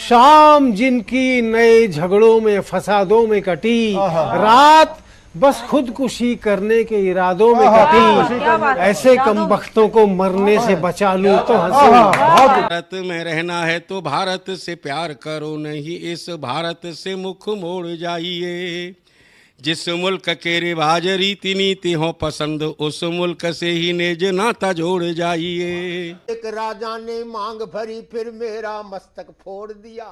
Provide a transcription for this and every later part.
शाम जिनकी नए झगड़ों में फसादों में कटी, रात बस खुदकुशी करने के इरादों में कटी, ऐसे कमबख्तों को मरने से बचा लूं तो हंसी। भारत में रहना है तो भारत से प्यार करो, नहीं इस भारत से मुख मोड़ जाइए। जिस मुल्क के रिवाज रीति नीति हो पसंद, उस मुल्क से ही नेज नाता जोड़ जाइए। एक राजा ने मांग भरी फिर मेरा मस्तक फोड़ दिया।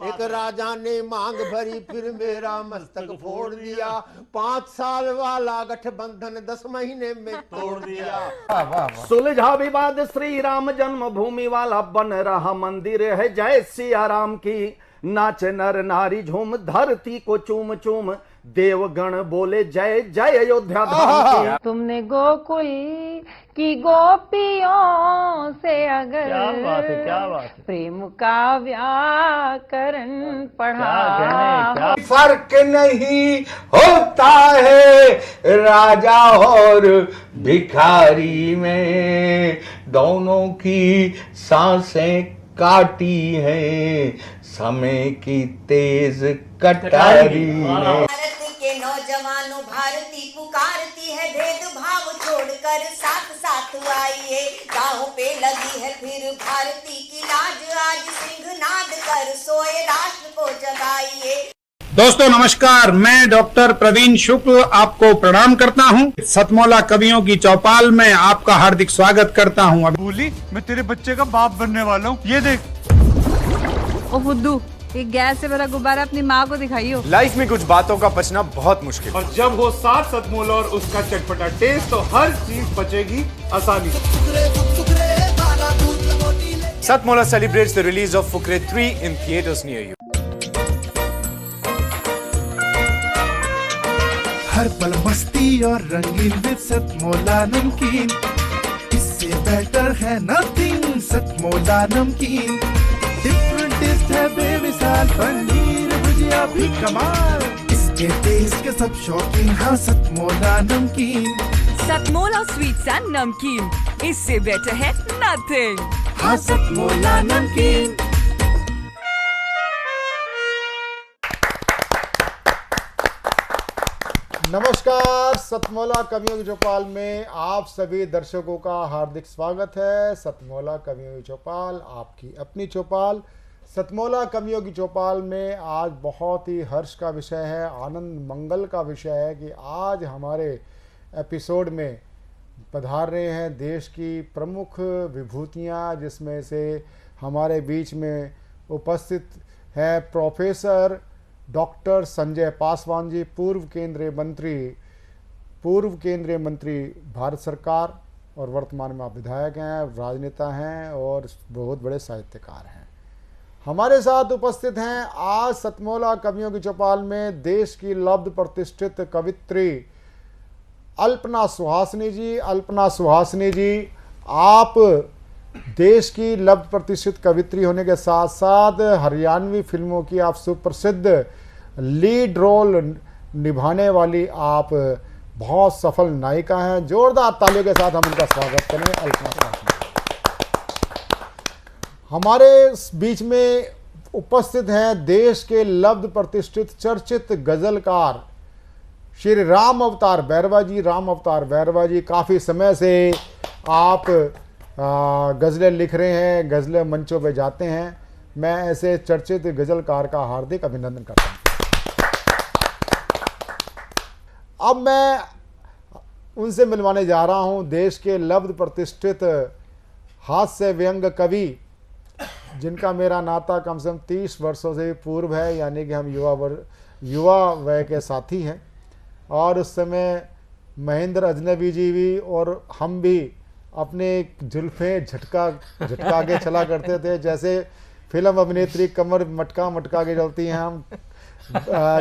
एक राजा ने मांग भरी फिर मेरा मस्तक फोड़ दिया। 5 साल वाला गठबंधन 10 महीने में तोड़ दिया। सुलझा विवाद श्री राम जन्मभूमि वाला, बन रहा मंदिर है जय सिया राम की। नाच नर नारी झूम धरती को चूम चूम, देवगण बोले जय जय अयोध्या धाम की। तुमने गोकुल की गोपियों से अगर क्या बात है। प्रेम का व्याकरण पढ़ा, फर्क नहीं होता है राजा और भिखारी में, दोनों की सांसें काटी है समय की तेज कटारी ने। भारत के नौजवानों भारती पुकारती है, भेदभाव छोड़कर साथ साथ आइए। गाँव पे लगी है फिर भारती की लाज, आज सिंहनाद कर सोए राष्ट्र को जगाइए। दोस्तों नमस्कार, मैं डॉक्टर प्रवीण शुक्ल आपको प्रणाम करता हूं। सतमौला कवियों की चौपाल में आपका हार्दिक स्वागत करता हूं। बोली मैं तेरे बच्चे का बाप बनने वाला हूँ, ये देख। ओ फुद्दू, एक गैस से भरा गुब्बारा अपनी माँ को दिखाइयो। लाइफ में कुछ बातों का बचना बहुत मुश्किल, और जब हो साथ सतमोला और उसका चटपटा टेस्ट, तो हर चीज बचेगी आसानी। Satmola celebrates the release of Fukre 3 in theaters near you. हर पल मस्ती और रंगीन विद सतमोला नमकीन, इससे बेटर है नथिंग। सतमोला नमकीन डिफरेंट टेस्ट है बेमिसाल, पनीर भुजिया भी कमाल, इसके टेस्ट के सब शौकीन। हाँ सतमोला नमकीन, सतमोला स्वीट्स एंड नमकीन, इससे बेटर है नथिंग। हाँ सतमोला नमकीन। नमस्कार, सतमौला कवियों की चौपाल में आप सभी दर्शकों का हार्दिक स्वागत है। सतमौला कवियों की चौपाल आपकी अपनी चौपाल। सतमौला कवियों की चौपाल में आज बहुत ही हर्ष का विषय है, आनंद मंगल का विषय है कि आज हमारे एपिसोड में पधार रहे हैं देश की प्रमुख विभूतियाँ, जिसमें से हमारे बीच में उपस्थित है प्रोफेसर डॉक्टर संजय पासवान जी, पूर्व केंद्रीय मंत्री भारत सरकार और वर्तमान में आप विधायक हैं, राजनेता हैं और बहुत बड़े साहित्यकार हैं। हमारे साथ उपस्थित हैं आज सतमौला कवियों की चौपाल में देश की लब्ध प्रतिष्ठित कवित्री अल्पना सुहासिनी जी। अल्पना सुहासिनी जी, आप देश की लब्ध प्रतिष्ठित कवित्री होने के साथ साथ हरियाणवी फिल्मों की आप सुप्रसिद्ध लीड रोल निभाने वाली आप बहुत सफल नायिका हैं। जोरदार तालियों के साथ हम उनका स्वागत करें। अल्पना सुहासिनी हमारे बीच में उपस्थित हैं देश के लब्ध प्रतिष्ठित चर्चित गजलकार श्री राम अवतार बैरवा जी। राम अवतार बैरवा जी, काफ़ी समय से आप गज़लें लिख रहे हैं, गज़लें मंचों पे जाते हैं। मैं ऐसे चर्चित गज़लकार का हार्दिक अभिनंदन करता हूँ। अब मैं उनसे मिलवाने जा रहा हूँ देश के लब्ध प्रतिष्ठित हास्य व्यंग कवि, जिनका मेरा नाता कम से कम 30 वर्षों से भी पूर्व है, यानी कि हम युवा वय के साथी हैं। और उस समय महेंद्र अजनबी जी भी और हम भी अपने जुल्फें झटका के चला करते थे, जैसे फिल्म अभिनेत्री कमर मटका के चलती हैं, हम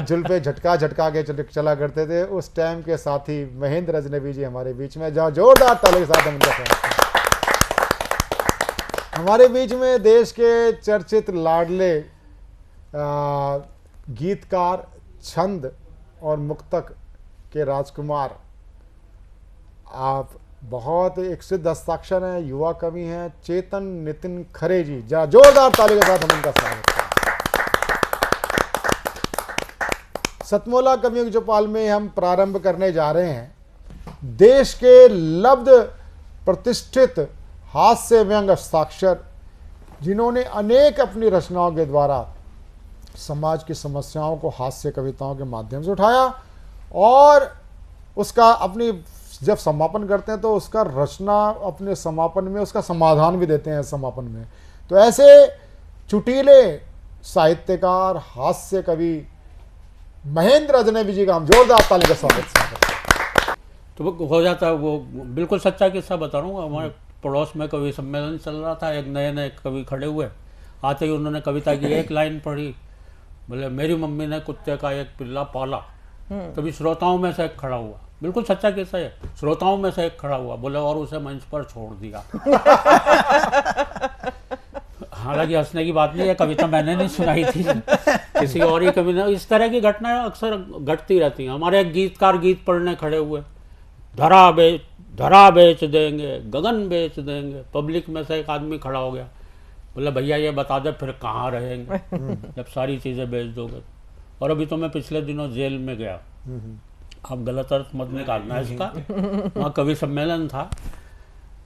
जुल्फें झटका के चला करते थे। उस टाइम के साथी महेंद्र अजनबी जी हमारे बीच में, जहाँ जोरदार ताली के साथ हम उनका स्वागत करते हैं। हमारे बीच में देश के चर्चित लाडले गीतकार, छंद और मुक्तक के राजकुमार, आप बहुत एक सिद्ध हस्ताक्षर हैं, युवा कवि हैं, चेतन नितिन खरे जी। जरा जोरदार ताली के साथ हम उनका स्वागत करते हैं। सतमोला कवियों की चौपाल में हम प्रारंभ करने जा रहे हैं देश के लब्ध प्रतिष्ठित हास्य व्यंग हस्ताक्षर, जिन्होंने अनेक अपनी रचनाओं के द्वारा समाज की समस्याओं को हास्य कविताओं के माध्यम से उठाया और उसका अपनी जब समापन करते हैं तो उसका रचना अपने समापन में उसका समाधान भी देते हैं समापन में। तो ऐसे चुटीले साहित्यकार हास्य कवि महेंद्र अजनबी जी का हम जोरदार ताली का स्वागत। तो वो हो जाता है, वो बिल्कुल सच्चा किस्सा बता रहा हूँ। हमारे पड़ोस में कवि सम्मेलन चल रहा था, एक नए नए कवि खड़े हुए, आते ही उन्होंने कविता की एक लाइन पढ़ी, बोले मेरी मम्मी ने कुत्ते का एक पिल्ला पाला। तभी श्रोताओं में से एक खड़ा हुआ, बिल्कुल सच्चा किस्सा है, श्रोताओं में से एक खड़ा हुआ, बोले और उसे मंच पर छोड़ दिया। हालांकि हंसने की बात नहीं है, कविता मैंने नहीं सुनाई थी, किसी और ही कवि ने। इस तरह की घटनाएं अक्सर घटती रहती हैं। हमारे एक गीतकार गीत पढ़ने खड़े हुए, धरा बेच देंगे, गगन बेच देंगे। पब्लिक में से एक आदमी खड़ा हो गया, बोले भैया ये बता दे फिर कहाँ रहेंगे जब सारी चीज़ें बेच दोगे। और अभी तो मैं पिछले दिनों जेल में गया, अब गलत अर्थ मत निकालना इसका, वहाँ कवि सम्मेलन था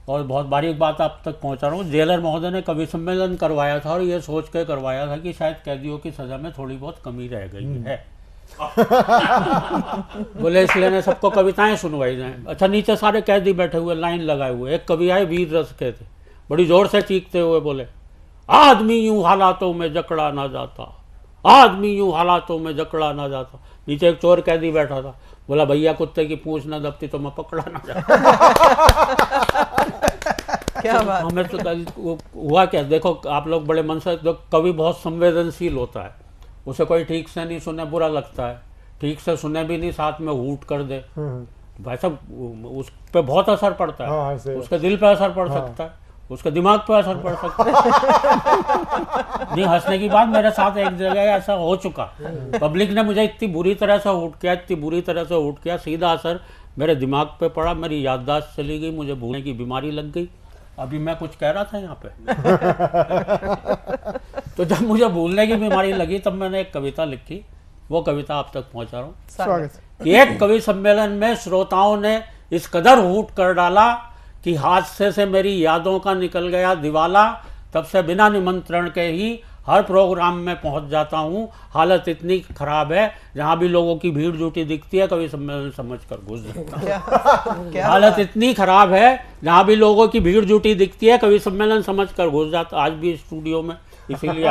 और बहुत बारीक बात आप तक पहुँचा रहा हूँ। जेलर महोदय ने कवि सम्मेलन करवाया था और ये सोच के करवाया था कि शायद कैदियों की सज़ा में थोड़ी बहुत कमी रह गई है। बोले इसलिए ने सबको कविताएं सुनवाई जाएं। अच्छा, नीचे सारे कैदी बैठे हुए लाइन लगाए हुए, एक कवि आए वीर रस के थे, बड़ी जोर से चीखते हुए बोले आदमी यूं हालातों में जकड़ा ना जाता, आदमी यूं हालातों में जकड़ा ना जाता। नीचे एक चोर कैदी बैठा था, बोला भैया कुत्ते की पूंछ ना दबती तो मैं पकड़ा ना जाता। क्या बात। हमें तो हुआ क्या, देखो आप लोग बड़े मन से, कवि बहुत संवेदनशील होता है, उसे कोई ठीक से नहीं सुने बुरा लगता है, ठीक से सुने भी नहीं साथ में हूट कर दे, भाई साहब उस पर बहुत असर पड़ता है। उसके दिल पे असर पड़ सकता है, उसके दिमाग पे असर पड़ सकता है। नहीं, हंसने की बात, मेरे साथ एक जगह ऐसा हो चुका, पब्लिक ने मुझे इतनी बुरी तरह से हूट किया, इतनी बुरी तरह से हूट किया, सीधा असर मेरे दिमाग पे पड़ा, मेरी याददाश्त चली गई, मुझे भूलने की बीमारी लग गई। अभी मैं कुछ कह रहा था यहाँ पे। तो जब मुझे भूलने की बीमारी लगी तब मैंने एक कविता लिखी, वो कविता आप तक पहुंचा रहा हूँ। कि एक कवि सम्मेलन में श्रोताओं ने इस कदर हूट कर डाला कि हादसे से मेरी यादों का निकल गया दिवाला। तब से बिना निमंत्रण के ही हर प्रोग्राम में पहुंच जाता हूँ। हालत इतनी खराब है, जहाँ भी लोगों की भीड़ जुटी दिखती है कवि सम्मेलन समझकर घुस जाता हूँ। हालत इतनी खराब है, जहाँ भी लोगों की भीड़ जुटी दिखती है कवि सम्मेलन समझकर घुस जाता। आज भी स्टूडियो में इसीलिए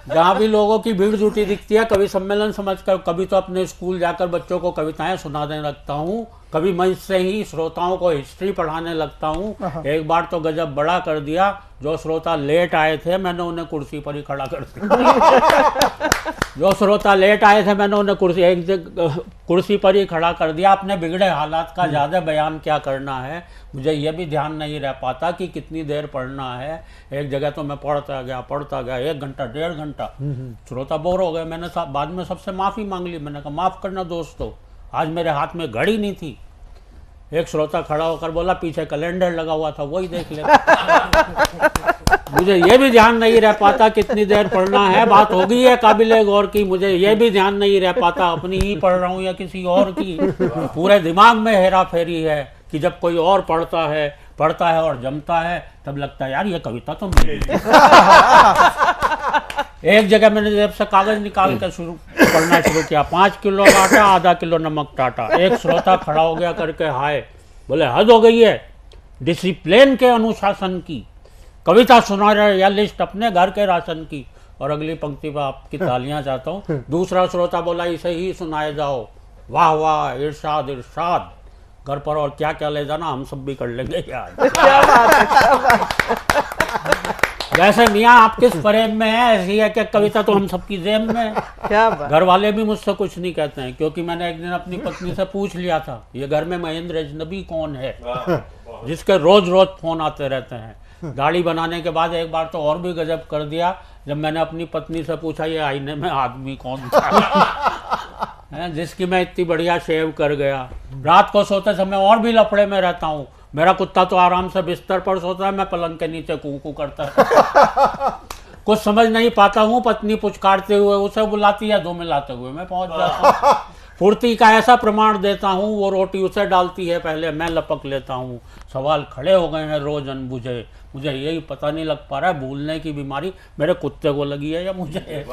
जहाँ भी लोगों की भीड़ जुटी दिखती है कवि सम्मेलन समझकर। कभी तो अपने स्कूल जाकर बच्चों को कविताएं सुनाने लगता हूँ, कभी मंच से ही श्रोताओं को हिस्ट्री पढ़ाने लगता हूँ। एक बार तो गजब बड़ा कर दिया, जो श्रोता लेट आए थे मैंने उन्हें कुर्सी पर ही खड़ा कर दिया। जो श्रोता लेट आए थे मैंने उन्हें कुर्सी पर ही खड़ा कर दिया। अपने बिगड़े हालात का ज़्यादा बयान क्या करना है, मुझे ये भी ध्यान नहीं रह पाता कि कितनी देर पढ़ना है। एक जगह तो मैं पढ़ता गया 1 घंटा 1.5 घंटा, श्रोता बोर हो गए। मैंने बाद में सबसे माफ़ी मांग ली, मैंने कहा माफ़ करना दोस्तों, आज मेरे हाथ में घड़ी नहीं थी। एक श्रोता खड़ा होकर बोला पीछे कैलेंडर लगा हुआ था, वही देख ले। मुझे ये भी ध्यान नहीं रह पाता कितनी देर पढ़ना है। बात हो गई है काबिले गौर की, मुझे ये भी ध्यान नहीं रह पाता अपनी ही पढ़ रहा हूँ या किसी और की। पूरे दिमाग में हेरा फेरी है कि जब कोई और पढ़ता है और जमता है तब लगता है यार ये कविता तो मेरी। एक जगह मैंने जब से कागज निकाल कर पढ़ना शुरू किया, 5 किलो आटा, आधा किलो नमक टाटा। एक श्रोता खड़ा हो गया करके हाय, बोले हद हो गई है डिसिप्लिन के अनुशासन की, कविता सुना रहे या लिस्ट अपने घर के राशन की। और अगली पंक्ति पर आपकी तालियां चाहता हूँ। दूसरा श्रोता बोला इसे ही सुनाए जाओ, वाह वाह इरशाद इरशाद, घर पर और क्या क्या ले जाना हम सब भी कर लेंगे यार। वैसे मियाँ आप किस प्रेम में है, ऐसी है कि कविता तो हम सबकी जेब में। क्या बात। घर वाले भी मुझसे कुछ नहीं कहते हैं, क्योंकि मैंने एक दिन अपनी पत्नी से पूछ लिया था ये घर में महेंद्र अजनबी कौन है जिसके रोज रोज फोन आते रहते हैं। दाढ़ी बनाने के बाद एक बार तो और भी गजब कर दिया, जब मैंने अपनी पत्नी से पूछा ये आईने में आदमी कौन था जिसकी मैं इतनी बढ़िया शेव कर गया। रात को सोते समय और भी लफड़े में रहता हूँ। मेरा कुत्ता तो आराम से बिस्तर पर सोता है, मैं पलंग के नीचे कूकू करता है। कुछ समझ नहीं पाता हूँ, पत्नी पुचकारते हुए उसे बुलाती है, 2 मिलाते हुए मैं पहुंच जाता हूँ। फुर्ती का ऐसा प्रमाण देता हूँ, वो रोटी उसे डालती है, पहले मैं लपक लेता हूँ। सवाल खड़े हो गए हैं रोज अनबुझे, मुझे यही पता नहीं लग पा रहा है भूलने की बीमारी मेरे कुत्ते को लगी है या मुझे।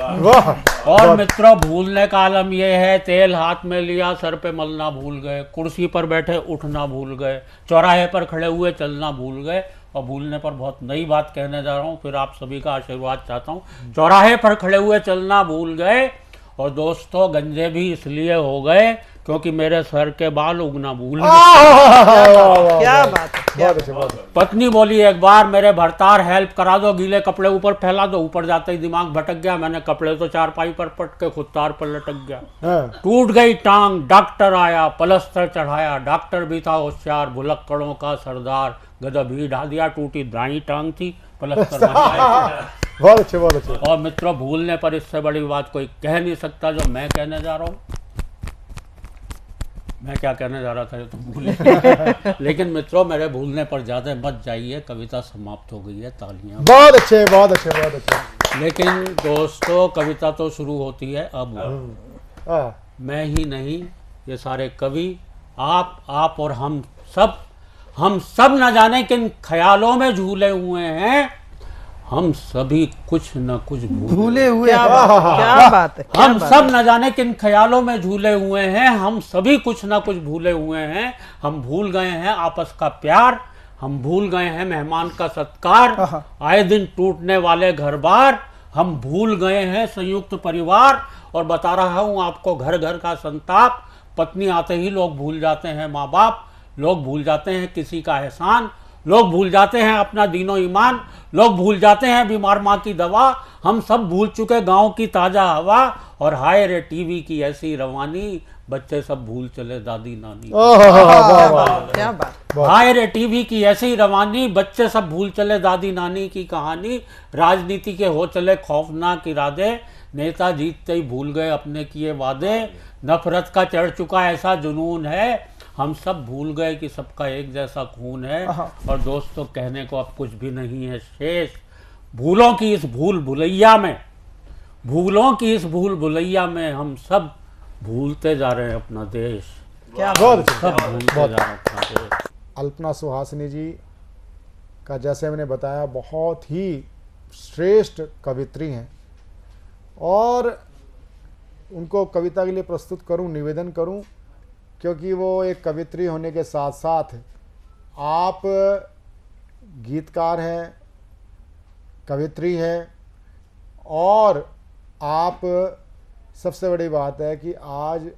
और मित्रों, भूलने का आलम यह है, तेल हाथ में लिया सर पे मलना भूल गए, कुर्सी पर बैठे उठना भूल गए, चौराहे पर खड़े हुए चलना भूल गए। और भूलने पर बहुत नई बात कहने जा रहा हूँ, फिर आप सभी का आशीर्वाद चाहता हूँ। चौराहे पर खड़े हुए चलना भूल गए, और दोस्तों गंजे भी इसलिए हो गए क्योंकि मेरे सर के बाल उगना भूल गए। क्या बात है। पत्नी बोली एक बार मेरे भरतार हेल्प करा दो, गीले कपड़े ऊपर फैला दो। ऊपर जाते ही दिमाग भटक गया, मैंने कपड़े तो चारपाई पर पट के खुद तार पर लटक गया। टूट गई टांग, डॉक्टर आया, पलस्तर चढ़ाया, डॉक्टर भी था होशियार, भुलक्कड़ों का सरदार, गजब ही ढा दिया, टूटी दाई टांग थी, पलस्तर बहुत अच्छे, बहुत अच्छे। और मित्रों, भूलने पर इससे बड़ी बात कोई कह नहीं सकता जो मैं कहने जा रहा हूँ। मैं क्या कहने जा रहा था ये तुम भूले। लेकिन मित्रों, मेरे भूलने पर ज्यादा मत जाइए, कविता समाप्त हो गई है, तालियां। बहुत अच्छे, बहुत अच्छे, बहुत अच्छे। लेकिन दोस्तों, कविता तो शुरू होती है अब। मैं ही नहीं, ये सारे कवि, आप और हम सब न जाने किन ख्यालों में झूले हुए हैं। हम सभी कुछ न कुछ भूले हुए हैं। क्या बात है। हम सब न जाने किन ख्यालों में झूले हुए हैं, हम सभी कुछ न कुछ भूले हुए हैं। हम भूल गए हैं आपस का प्यार, हम भूल गए हैं मेहमान का सत्कार, आए दिन टूटने वाले घर बार, हम भूल गए हैं संयुक्त परिवार। और बता रहा हूं आपको घर घर का संताप, पत्नी आते ही लोग भूल जाते हैं माँ बाप, लोग भूल जाते हैं किसी का एहसान, लोग भूल जाते हैं अपना दीनो ईमान, लोग भूल जाते हैं बीमार माँ की दवा। हम सब भूल चुके गांव की ताजा हवा, और हाय रे टीवी की ऐसी रवानी, बच्चे सब भूल चले दादी नानी। क्या बात। हाय रे टीवी की ऐसी रवानी, बच्चे सब भूल चले दादी नानी की कहानी। राजनीति के हो चले खौफनाक इरादे, नेता जीतते ही भूल गए अपने किए वादे। नफरत का चढ़ चुका ऐसा जुनून है, हम सब भूल गए कि सबका एक जैसा खून है। और दोस्तों, कहने को अब कुछ भी नहीं है शेष। भूलों की इस भूल भुलैया में, भूलों की इस भूल भुलैया में हम सब भूलते जा रहे हैं अपना देश। क्या बहुत सब भूलते जा रहे हैं अपना देश। अल्पना सुहासिनी जी का, जैसे मैंने बताया, बहुत ही श्रेष्ठ कवित्री हैं, और उनको कविता के लिए प्रस्तुत करूं, निवेदन करूं, क्योंकि वो एक कवित्री होने के साथ साथ आप गीतकार हैं, कवित्री हैं, और आप, सबसे बड़ी बात है कि आज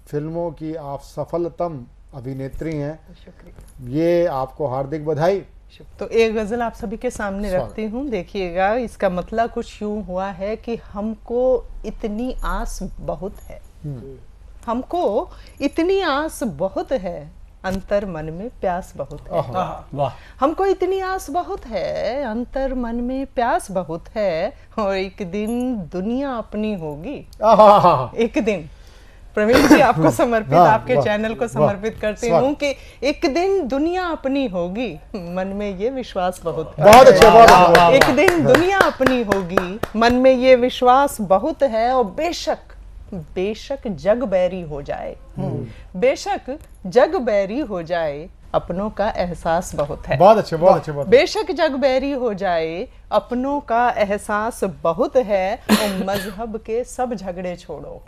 फिल्मों की आप सफलतम अभिनेत्री हैं। ये आपको हार्दिक बधाई। तो एक गजल आप सभी के सामने रखती हूँ, देखिएगा। इसका मतलब कुछ यूं हुआ है कि हमको इतनी आस बहुत है, हमको इतनी आस बहुत है, अंतर मन में प्यास बहुत है। वाह। हमको इतनी आस बहुत है, अंतर मन में प्यास बहुत है, और एक दिन दुनिया अपनी होगी। एक दिन, प्रवीण जी आपको समर्पित, आपके चैनल को समर्पित करती हूँ कि एक दिन दुनिया अपनी होगी, मन में ये विश्वास बहुत है। बहुत अच्छा, बहुत अच्छा। एक दिन दुनिया अपनी होगी, मन में ये विश्वास बहुत है, और बेशक जग बैरी हो जाए, बेशक जग बैरी हो जाए, अपनों का एहसास बहुत है। बहुत अच्छे, बहुत अच्छे, बहुत। बेशक जग बैरी हो जाए, अपनों का एहसास बहुत है, और मजहब के सब झगड़े छोड़ो,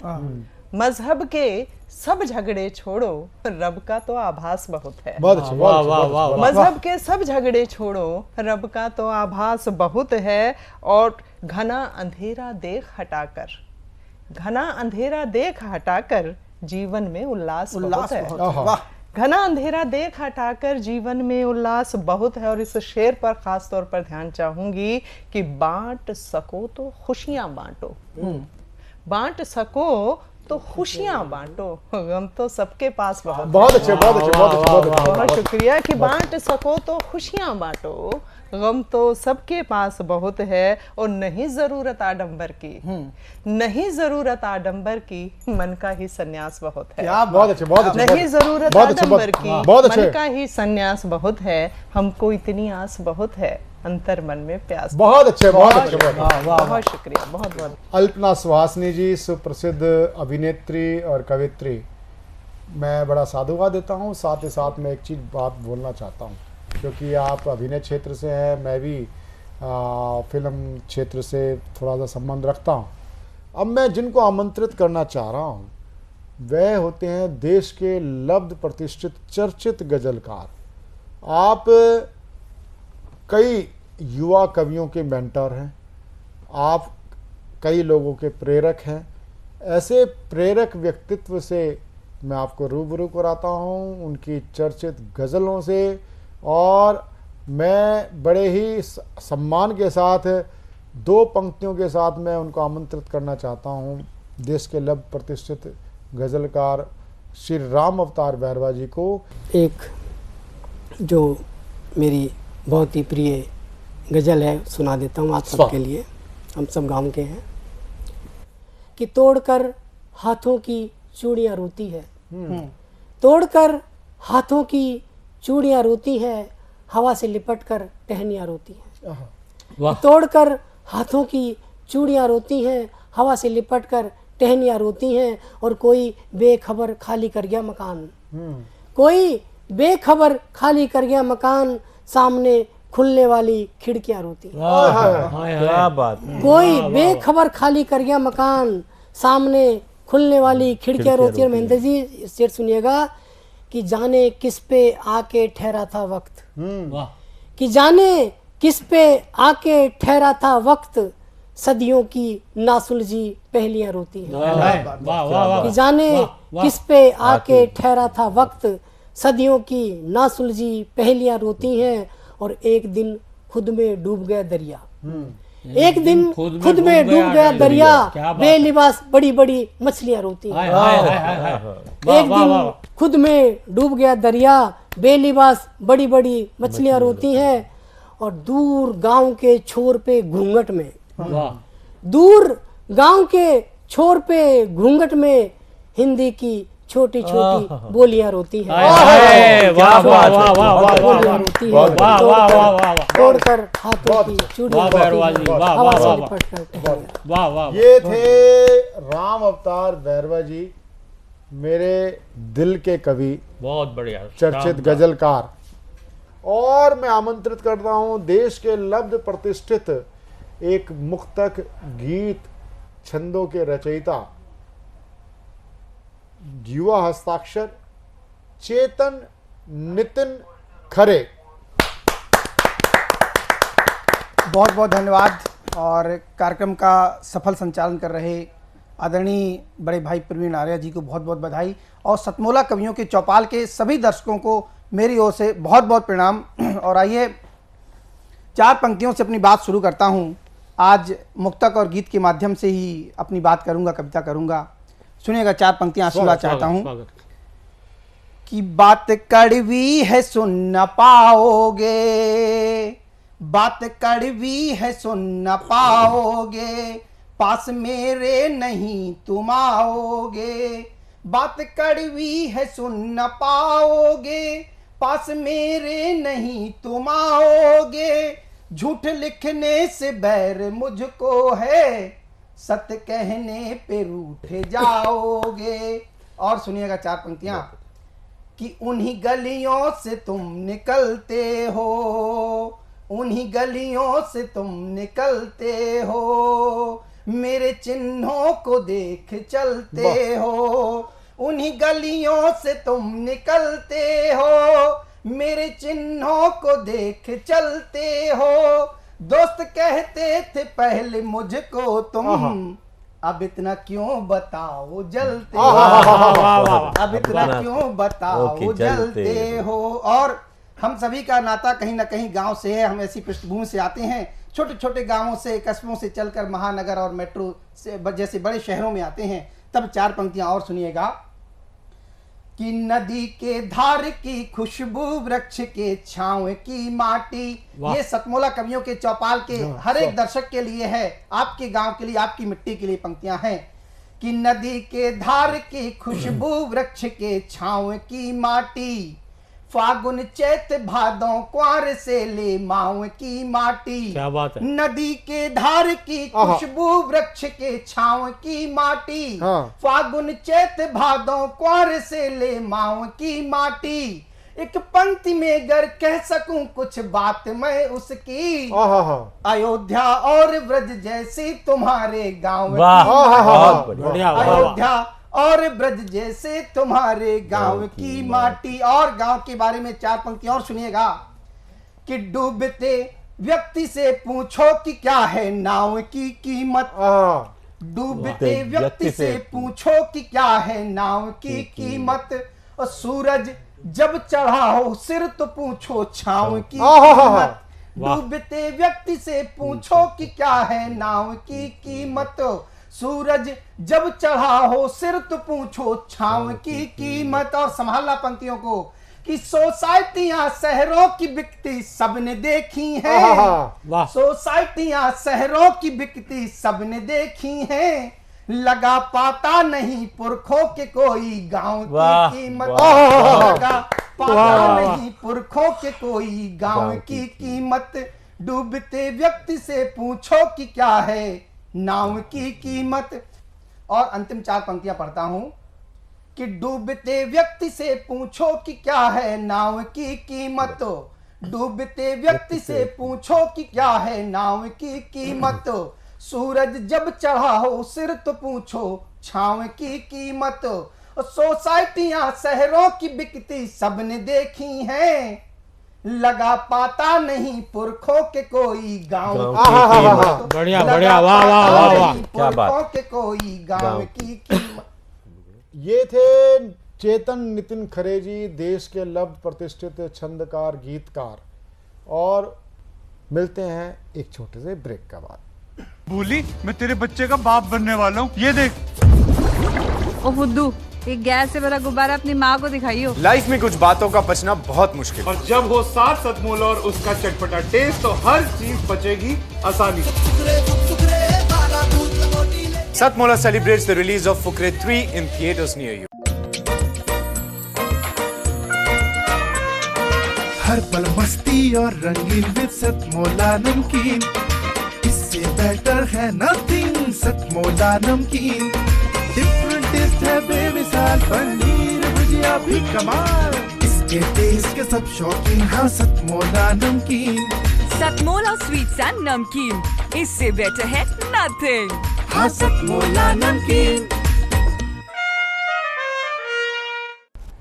मजहब के सब झगड़े छोड़ो, रब का तो आभास बहुत है। बहुत अच्छे, बहुत अच्छे। मजहब के सब झगड़े छोड़ो, रब का तो आभास बहुत है, और घना अंधेरा देख हटाकर, घना अंधेरा देख हटाकर, जीवन में उल्लास बहुत है। घना अंधेरा देख हटाकर, जीवन में उल्लास बहुत है। और इस शेर पर खास तौर पर ध्यान चाहूंगी कि बांट सको तो खुशियां बांटो, बांट सको तो खुशियां बांटो, गम तो सबके पास बहुत। बहुत अच्छे, बहुत अच्छे, बहुत अच्छे, बहुत शुक्रिया कि बांट सको तो खुशियां बांटो, गम तो सबके पास बहुत है, और नहीं जरूरत आडंबर की, नहीं जरूरत आडंबर की, मन का ही सन्यास बहुत है। बहुत अच्छे, बहुत अच्छे। नहीं जरूरत आडंबर की, मन का ही सन्यास बहुत है, हमको इतनी आस बहुत है, अंतर मन में प्यास। बहुत अच्छे, बहुत अच्छे, बहुत शुक्रिया, बहुत बहुत। अल्पना सुहासिनी जी, सुप्रसिद्ध अभिनेत्री और कवित्री, मैं बड़ा साधुवाद देता हूँ। साथ ही साथ मैं एक चीज़ बात बोलना चाहता हूँ, क्योंकि आप अभिनय क्षेत्र से हैं, मैं भी फिल्म क्षेत्र से थोड़ा सा संबंध रखता हूँ। अब मैं जिनको आमंत्रित करना चाह रहा हूँ वह होते हैं देश के लब्ध प्रतिष्ठित चर्चित गजलकार। आप कई युवा कवियों के मेंटर हैं, आप कई लोगों के प्रेरक हैं। ऐसे प्रेरक व्यक्तित्व से मैं आपको रूबरू कराता हूँ, उनकी चर्चित गज़लों से, और मैं बड़े ही सम्मान के साथ 2 पंक्तियों के साथ मैं उनको आमंत्रित करना चाहता हूँ, देश के लब्ध प्रतिष्ठित गज़लकार श्री राम अवतार बैरवा जी को। एक जो मेरी बहुत ही प्रिय गज़ल है सुना देता हूँ आप सबके लिए, हम सब गांव के हैं। कि तोड़कर हाथों की चूड़ियाँ रोती है, तोड़कर हाथों की चूड़ियाँ रोती है, हवा से लिपट कर टहनियाँ रोती हैं। तोड़कर हाथों की चूड़ियाँ रोती हैं, हवा से लिपट कर टहनियाँ रोती हैं, और कोई बेखबर खाली कर गया मकान, कोई बेखबर खाली कर गया मकान, सामने खुलने वाली खिड़कियाँ रोती हैं। क्या बात। कोई बेखबर खाली कर गया मकान, सामने खुलने वाली खिड़कियाँ रोती हैं। महेंद्र जी शेर सुनिएगा। कि जाने किस पे आके ठहरा था वक्त, कि जाने किस पे आके ठहरा था वक्त, सदियों की नासुलझी पहेलियां रोती हैं। कि जाने किस पे आके ठहरा था वक्त, सदियों की नासुलझी पहेलियां रोती हैं, और एक दिन खुद में डूब गया दरिया, एक दिन खुद में डूब गया दरिया, बेलिबास बड़ी बड़ी मछलियां रोती हैं। एक दिन खुद में डूब गया दरिया, बेलिबास बड़ी बड़ी मछलियां रोती हैं, और दूर गांव के छोर पे घूंघट में, दूर गांव के छोर पे घूंघट में, हिंदी की छोटी छोटी बोलियां रोती हैं। तोड़कर हाथों की चूड़ियां, ये थे राम अवतार बैरवा जी, मेरे दिल के कवि, बहुत बढ़िया चर्चित गजलकार। और मैं आमंत्रित करता हूं देश के लब्ध प्रतिष्ठित एक मुक्तक, गीत, छंदों के रचयिता, युवा हस्ताक्षर चेतन नितिन खरे। बहुत बहुत धन्यवाद। और कार्यक्रम का सफल संचालन कर रहे आदरणीय बड़े भाई प्रवीण आर्या जी को बहुत बहुत बधाई, और सतमोला कवियों के चौपाल के सभी दर्शकों को मेरी ओर से बहुत बहुत प्रणाम। और आइए 4 पंक्तियों से अपनी बात शुरू करता हूँ। आज मुक्तक और गीत के माध्यम से ही अपनी बात करूँगा, कविता करूँगा। सुनिएगा, 4 पंक्तियाँ सुना चाहता हूँ। कि बात कड़वी है सुन न पाओगे, बात कड़वी है सुन न पाओगे, पास मेरे नहीं तुम आओगे। बात कड़वी है सुन न पाओगे, पास मेरे नहीं तुम आओगे। झूठ लिखने से बैर मुझको है, सत्य कहने पे रूठ जाओगे। और सुनिएगा 4 पंक्तियां। कि उन्हीं गलियों से तुम निकलते हो, उन्हीं गलियों से तुम निकलते हो, मेरे चिन्हों को देख चलते हो। उन्हीं गलियों से तुम निकलते हो, मेरे चिन्हों को देख चलते हो। दोस्त कहते थे पहले मुझको तुम, अब इतना क्यों बताओ जलते हो, अब इतना क्यों बताओ जलते हो। और हम सभी का नाता कहीं ना कहीं गांव से है। हम ऐसी पृष्ठभूमि से आते हैं, छोटे छोटे गांवों से, कस्बों से चलकर महानगर और मेट्रो से जैसे बड़े शहरों में आते हैं। तब 4 पंक्तियां और सुनिएगा। कि नदी के धार की खुशबू, वृक्ष के छांव की माटी। ये सतमोला कवियों के चौपाल के हर एक दर्शक के लिए है, आपके गांव के लिए, आपकी मिट्टी के लिए पंक्तियां हैं। कि नदी के धार की खुशबू, वृक्ष के छांव की माटी, फागुन चैत भादों क्वार से ले माऊ की माटी, क्या बात है। नदी के धार की खुशबू वृक्ष के छांव की माटी, फागुन चैत भादों क्वार से ले माऊ की माटी, एक पंक्ति में अगर कह सकूं कुछ बात मैं उसकी, अयोध्या और ब्रज जैसी तुम्हारे गांव की, अयोध्या और ब्रज जैसे तुम्हारे गांव की माटी। और गांव के बारे में 4 पंक्ति और सुनिएगा कि डूबते व्यक्ति से पूछो कि क्या है नाव की कीमत, डूबते व्यक्ति से पूछो कि क्या है नाव की कीमत, और सूरज जब चढ़ा हो सिर तो पूछो छांव की कीमत, डूबते व्यक्ति से पूछो कि क्या है नाव की कीमत, सूरज जब चढ़ा हो सिर तो पूछो छांव की कीमत। और संभालना पंक्तियों को कि सोसाइटियां शहरों की बिकती सबने देखी हैं, सोसाइटियां शहरों की बिकती सबने देखी हैं, लगा पाता नहीं पुरखों के कोई गांव की कीमत, लगा पाता नहीं पुरखों के कोई गांव की कीमत, डूबते व्यक्ति से पूछो कि क्या है नाव की कीमत। और अंतिम 4 पंक्तियां पढ़ता हूं कि डूबते व्यक्ति से पूछो कि क्या है नाव की कीमत, डूबते व्यक्ति से पूछो कि क्या है नाव की कीमत, सूरज जब चढ़ा हो सिर तो पूछो छांव की कीमत, सोसाइटियां शहरों की बिकती सबने देखी हैं, लगा पाता नहीं पुरखों के कोई गांव की कीमत, बढ़िया बढ़िया, वाह वाह वाह वाह, क्या बात, पुरखों के कोई गांव की कीमत। ये थे चेतन नितिन खरे जी, देश के लब्ध प्रतिष्ठित छंदकार गीतकार। और मिलते हैं एक छोटे से ब्रेक के बाद। भूली, मैं तेरे बच्चे का बाप बनने वाला हूँ, ये देख। ओ फुद्दू, एक गैस से भरा गुब्बारा अपनी माँ को दिखाइयो। लाइफ में कुछ बातों का बचना बहुत मुश्किल, और जब हो साथ सतमोला और उसका चटपटा टेस्ट तो हर चीज बचेगी आसानी से। Satmola celebrates the release of Fukre 3 in theaters near you. हर पल मस्ती और रंगीन विद सतमोला नमकीन, इससे बेटर है नथिंग सतमोला नमकीन, डिफरेंट टेस्ट है बेमिसाल, पनीर भुजिया भी कमाल, इसके टेस्ट के सब शौकीन, हाँ सतमोला नमकीन, सतमोला स्वीट्स एंड नमकीन, इससे बेटर है नथिंग, हाँ सतमोला नमकीन।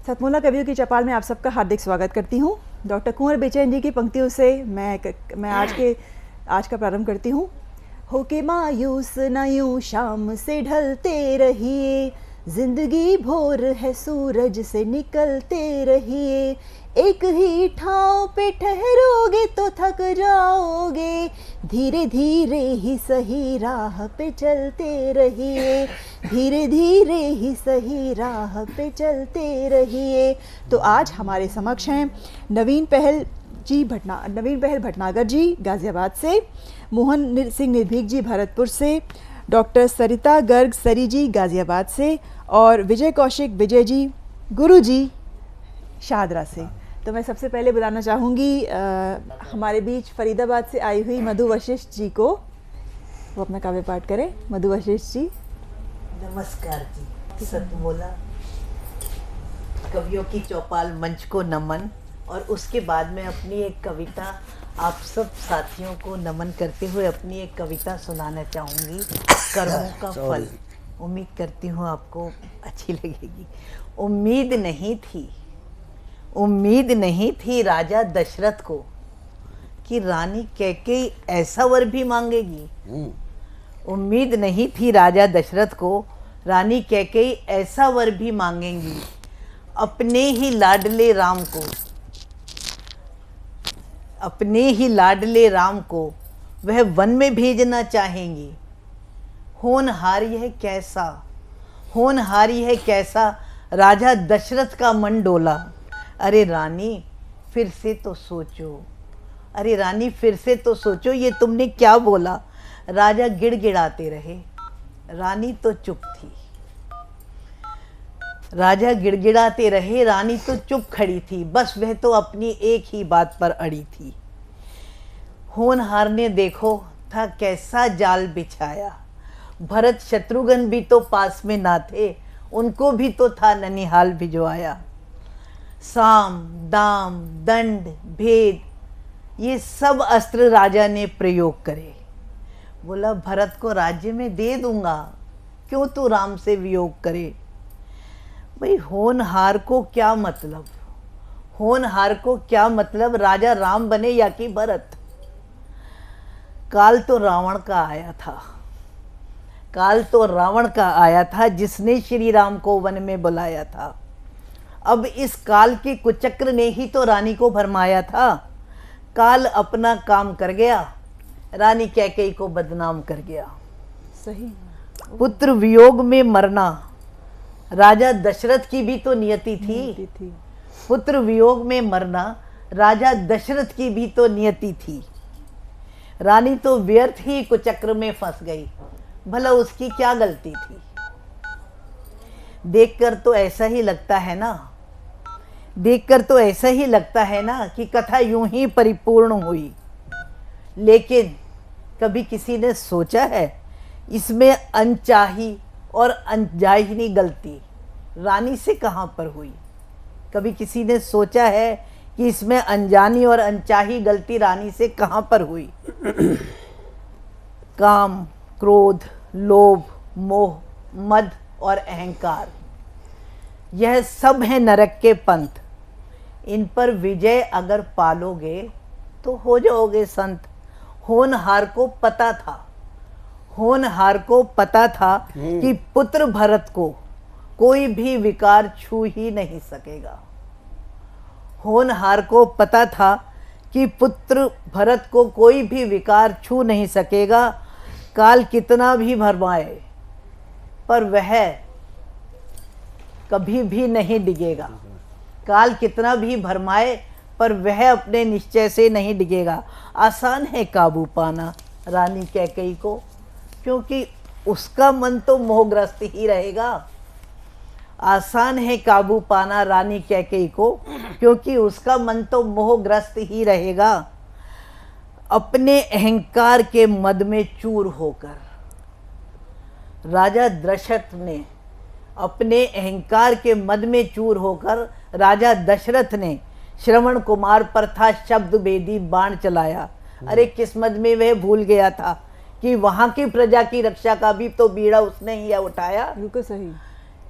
सतमोला कवियों की चौपाल में आप सबका हार्दिक स्वागत करती हूँ। डॉक्टर कुंवर बेचैन जी की पंक्तियों से मैं आज का प्रारंभ करती हूँ। होके मायूस न यूं शाम से ढलते रहिए, जिंदगी भोर है सूरज से निकलते रहिए, एक ही ठाव पे ठहरोगे तो थक जाओगे, धीरे धीरे ही सही राह पे चलते रहिए, धीरे धीरे ही सही राह पे चलते रहिए। तो आज हमारे समक्ष हैं नवीन पहल भटनागर जी गाजियाबाद से, मोहन सिंह निर्भीक जी भरतपुर से, डॉक्टर सरिता गर्ग सरी जी गाजियाबाद से, और विजय कौशिक विजय जी गुरु जी शाहदरा से। तो मैं सबसे पहले बुलाना चाहूँगी हमारे बीच फरीदाबाद से आई हुई मधु वशिष्ठ जी को, वो अपना काव्य पाठ करें। मधु वशिष्ठ जी। नमस्कार जी। सतमोला कवियों की चौपाल मंच को नमन, और उसके बाद में अपनी एक कविता आप सब साथियों को नमन करते हुए अपनी एक कविता सुनाना चाहूँगी, कर्मों का फल। उम्मीद करती हूँ आपको अच्छी लगेगी। उम्मीद नहीं थी राजा दशरथ को कि रानी कैकेयी ऐसा वर भी मांगेगी। उम्मीद नहीं थी राजा दशरथ को रानी कैकेयी ऐसा वर भी मांगेंगी, अपने ही लाडले राम को वह वन में भेजना चाहेंगी। होनहार यह कैसा राजा दशरथ का मन डोला। अरे रानी फिर से तो सोचो ये तुमने क्या बोला। राजा गिड़गिड़ाते रहे, रानी तो चुप थी। राजा गिड़गिड़ाते रहे, रानी तो चुप खड़ी थी, बस वह तो अपनी एक ही बात पर अड़ी थी। होनहार ने देखो था कैसा जाल बिछाया, भरत शत्रुघ्न भी तो पास में ना थे, उनको भी तो था ननिहाल भिजवाया। साम दाम दंड भेद ये सब अस्त्र राजा ने प्रयोग करे। बोला भरत को राज्य में दे दूंगा, क्यों तू राम से वियोग करे। भाई होनहार को क्या मतलब, होनहार को क्या मतलब, राजा राम बने या कि भरत। काल तो रावण का आया था, काल तो रावण का आया था जिसने श्री राम को वन में बुलाया था। अब इस काल के कुचक्र ने ही तो रानी को भरमाया था। काल अपना काम कर गया, रानी कैकेयी को बदनाम कर गया। सही। पुत्र वियोग में मरना राजा दशरथ की भी तो नियति थी। पुत्र वियोग में मरना राजा दशरथ की भी तो नियति थी। रानी तो व्यर्थ ही कुचक्र में फंस गई, भला उसकी क्या गलती थी। देखकर तो ऐसा ही लगता है ना, देखकर तो ऐसा ही लगता है ना कि कथा यूं ही परिपूर्ण हुई। लेकिन कभी किसी ने सोचा है इसमें अनचाही और अनजाहिनी गलती रानी से कहाँ पर हुई। कभी किसी ने सोचा है कि इसमें अनजानी और अनचाही गलती रानी से कहाँ पर हुई। काम, क्रोध, लोभ, मोह, मद और अहंकार, यह सब है नरक के पंथ। इन पर विजय अगर पालोगे तो हो जाओगे संत। होनहार को पता था, होनहार को पता था कि पुत्र भरत को कोई भी विकार छू ही नहीं सकेगा। होनहार को पता था कि पुत्र भरत को कोई भी विकार छू नहीं सकेगा। काल कितना भी भरमाए पर वह कभी भी नहीं डिगेगा। काल कितना भी भरमाए पर वह अपने निश्चय से नहीं डिगेगा। आसान है काबू पाना रानी कैकेयी को, क्योंकि उसका मन तो मोहग्रस्त ही रहेगा। आसान है काबू पाना रानी कैकेयी को, क्योंकि उसका मन तो मोहग्रस्त ही रहेगा। अपने अहंकार के मद में चूर होकर राजा दशरथ ने, अपने अहंकार के मद में चूर होकर राजा दशरथ ने श्रवण कुमार पर था शब्द भेदी बाण चलाया। अरे किस मद में वह भूल गया था कि वहां की प्रजा की रक्षा का भी तो बीड़ा उसने ही उठाया। बिल्कुल सही।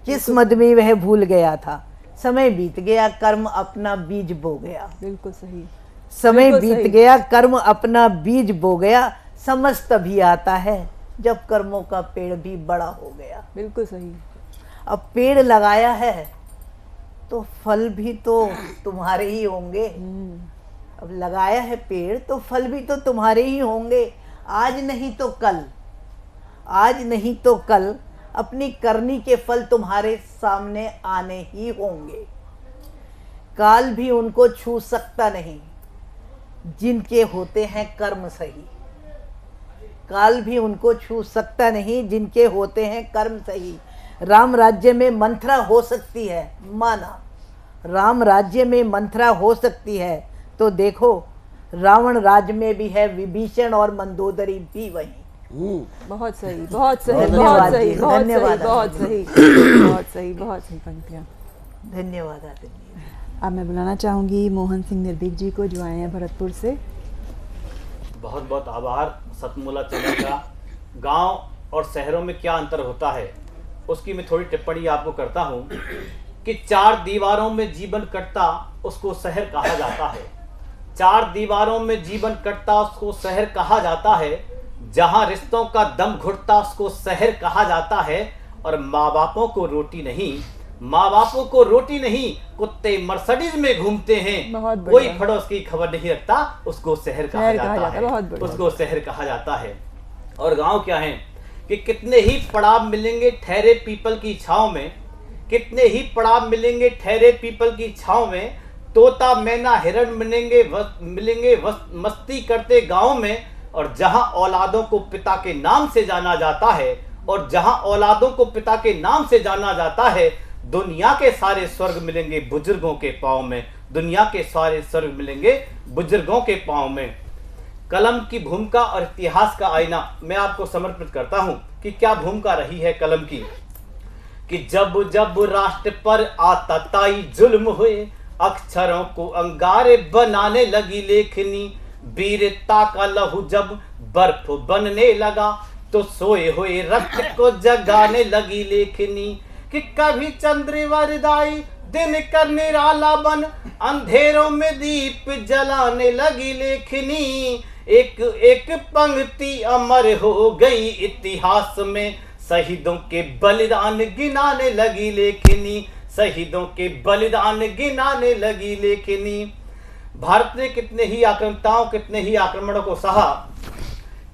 किस मद में वह भूल गया था। समय बीत गया, कर्म अपना बीज बो गया। बिल्कुल सही। समय बीत गया, कर्म अपना बीज बो गया। समझ तभी आता है जब कर्मों का पेड़ भी बड़ा हो गया। बिल्कुल सही। अब पेड़ लगाया है तो फल भी तो तुम्हारे ही होंगे। अब लगाया है पेड़ तो फल भी तो तुम्हारे ही होंगे। आज नहीं तो कल, आज नहीं तो कल अपनी करनी के फल तुम्हारे सामने आने ही होंगे। काल भी उनको छू सकता नहीं जिनके होते हैं कर्म सही। काल भी उनको छू सकता नहीं जिनके होते हैं कर्म सही। राम राज्य में मंथरा हो सकती है, माना राम राज्य में मंथरा हो सकती है, तो देखो रावण राज्य में भी है विभीषण और मंदोदरी भी वही। बहुत सही, बहुत सही, बहुत सही, बहुत सही, बहुत सही, बहुत सही, बहुत सही पंक्तियाँ। धन्यवाद आदित्य। अब मैं बुलाना चाहूँगी मोहन सिंह निर्भीक जी को, जो आए हैं भरतपुर से। बहुत बहुत आभार। सतमूला चैनल का गांव और शहरों में क्या अंतर होता है उसकी मैं थोड़ी टिप्पणी आपको करता हूं कि चार दीवारों में जीवन कटता उसको शहर कहा जाता है। चार दीवारों में जीवन कटता उसको शहर कहा जाता है। जहां रिश्तों का दम घुटता उसको शहर कहा जाता है। और माँ बापों को रोटी नहीं, माँ बापों को रोटी नहीं, कुत्ते मर्सिडीज में घूमते हैं, कोई पड़ोस की खबर नहीं रखता, उसको शहर कहा जाता है। उसको शहर कहा जाता है। और गांव क्या है कि कितने ही पड़ाव मिलेंगे ठहरे पीपल की छांव में, कितने ही पड़ाव मिलेंगे ठहरे पीपल की छांव में। तोता मैना हिरण मिलेंगे मस्ती करते गांव में। और जहां औलादों को पिता के नाम से जाना जाता है, और जहां औलादों को पिता के नाम से जाना जाता है, दुनिया के सारे स्वर्ग मिलेंगे बुजुर्गों के पाँव में, दुनिया के सारे स्वर्ग मिलेंगे बुजुर्गों के पाँव में। कलम की भूमिका और इतिहास का आईना मैं आपको समर्पित करता हूं कि क्या भूमिका रही है कलम की। कि जब जब राष्ट्र पर आतताई जुल्म हुए, अक्षरों को अंगारे बनाने लगी लेखनी, वीरता का लहू जब बर्फ बनने लगा तो सोए हुए रक्त को जगाने लगी लेखनी। कि कभी चंद्रवरदाई दिन कर निराला बन, अंधेरों में दीप जलाने लगी लेखनी। एक एक पंक्ति अमर हो गई इतिहास में, शहीदों के बलिदान गिनाने लगी लेखनी, शहीदों के बलिदान गिनाने लगी लेखनी। भारत ने कितने ही आक्रामकताओं, कितने ही आक्रमणों को सहा,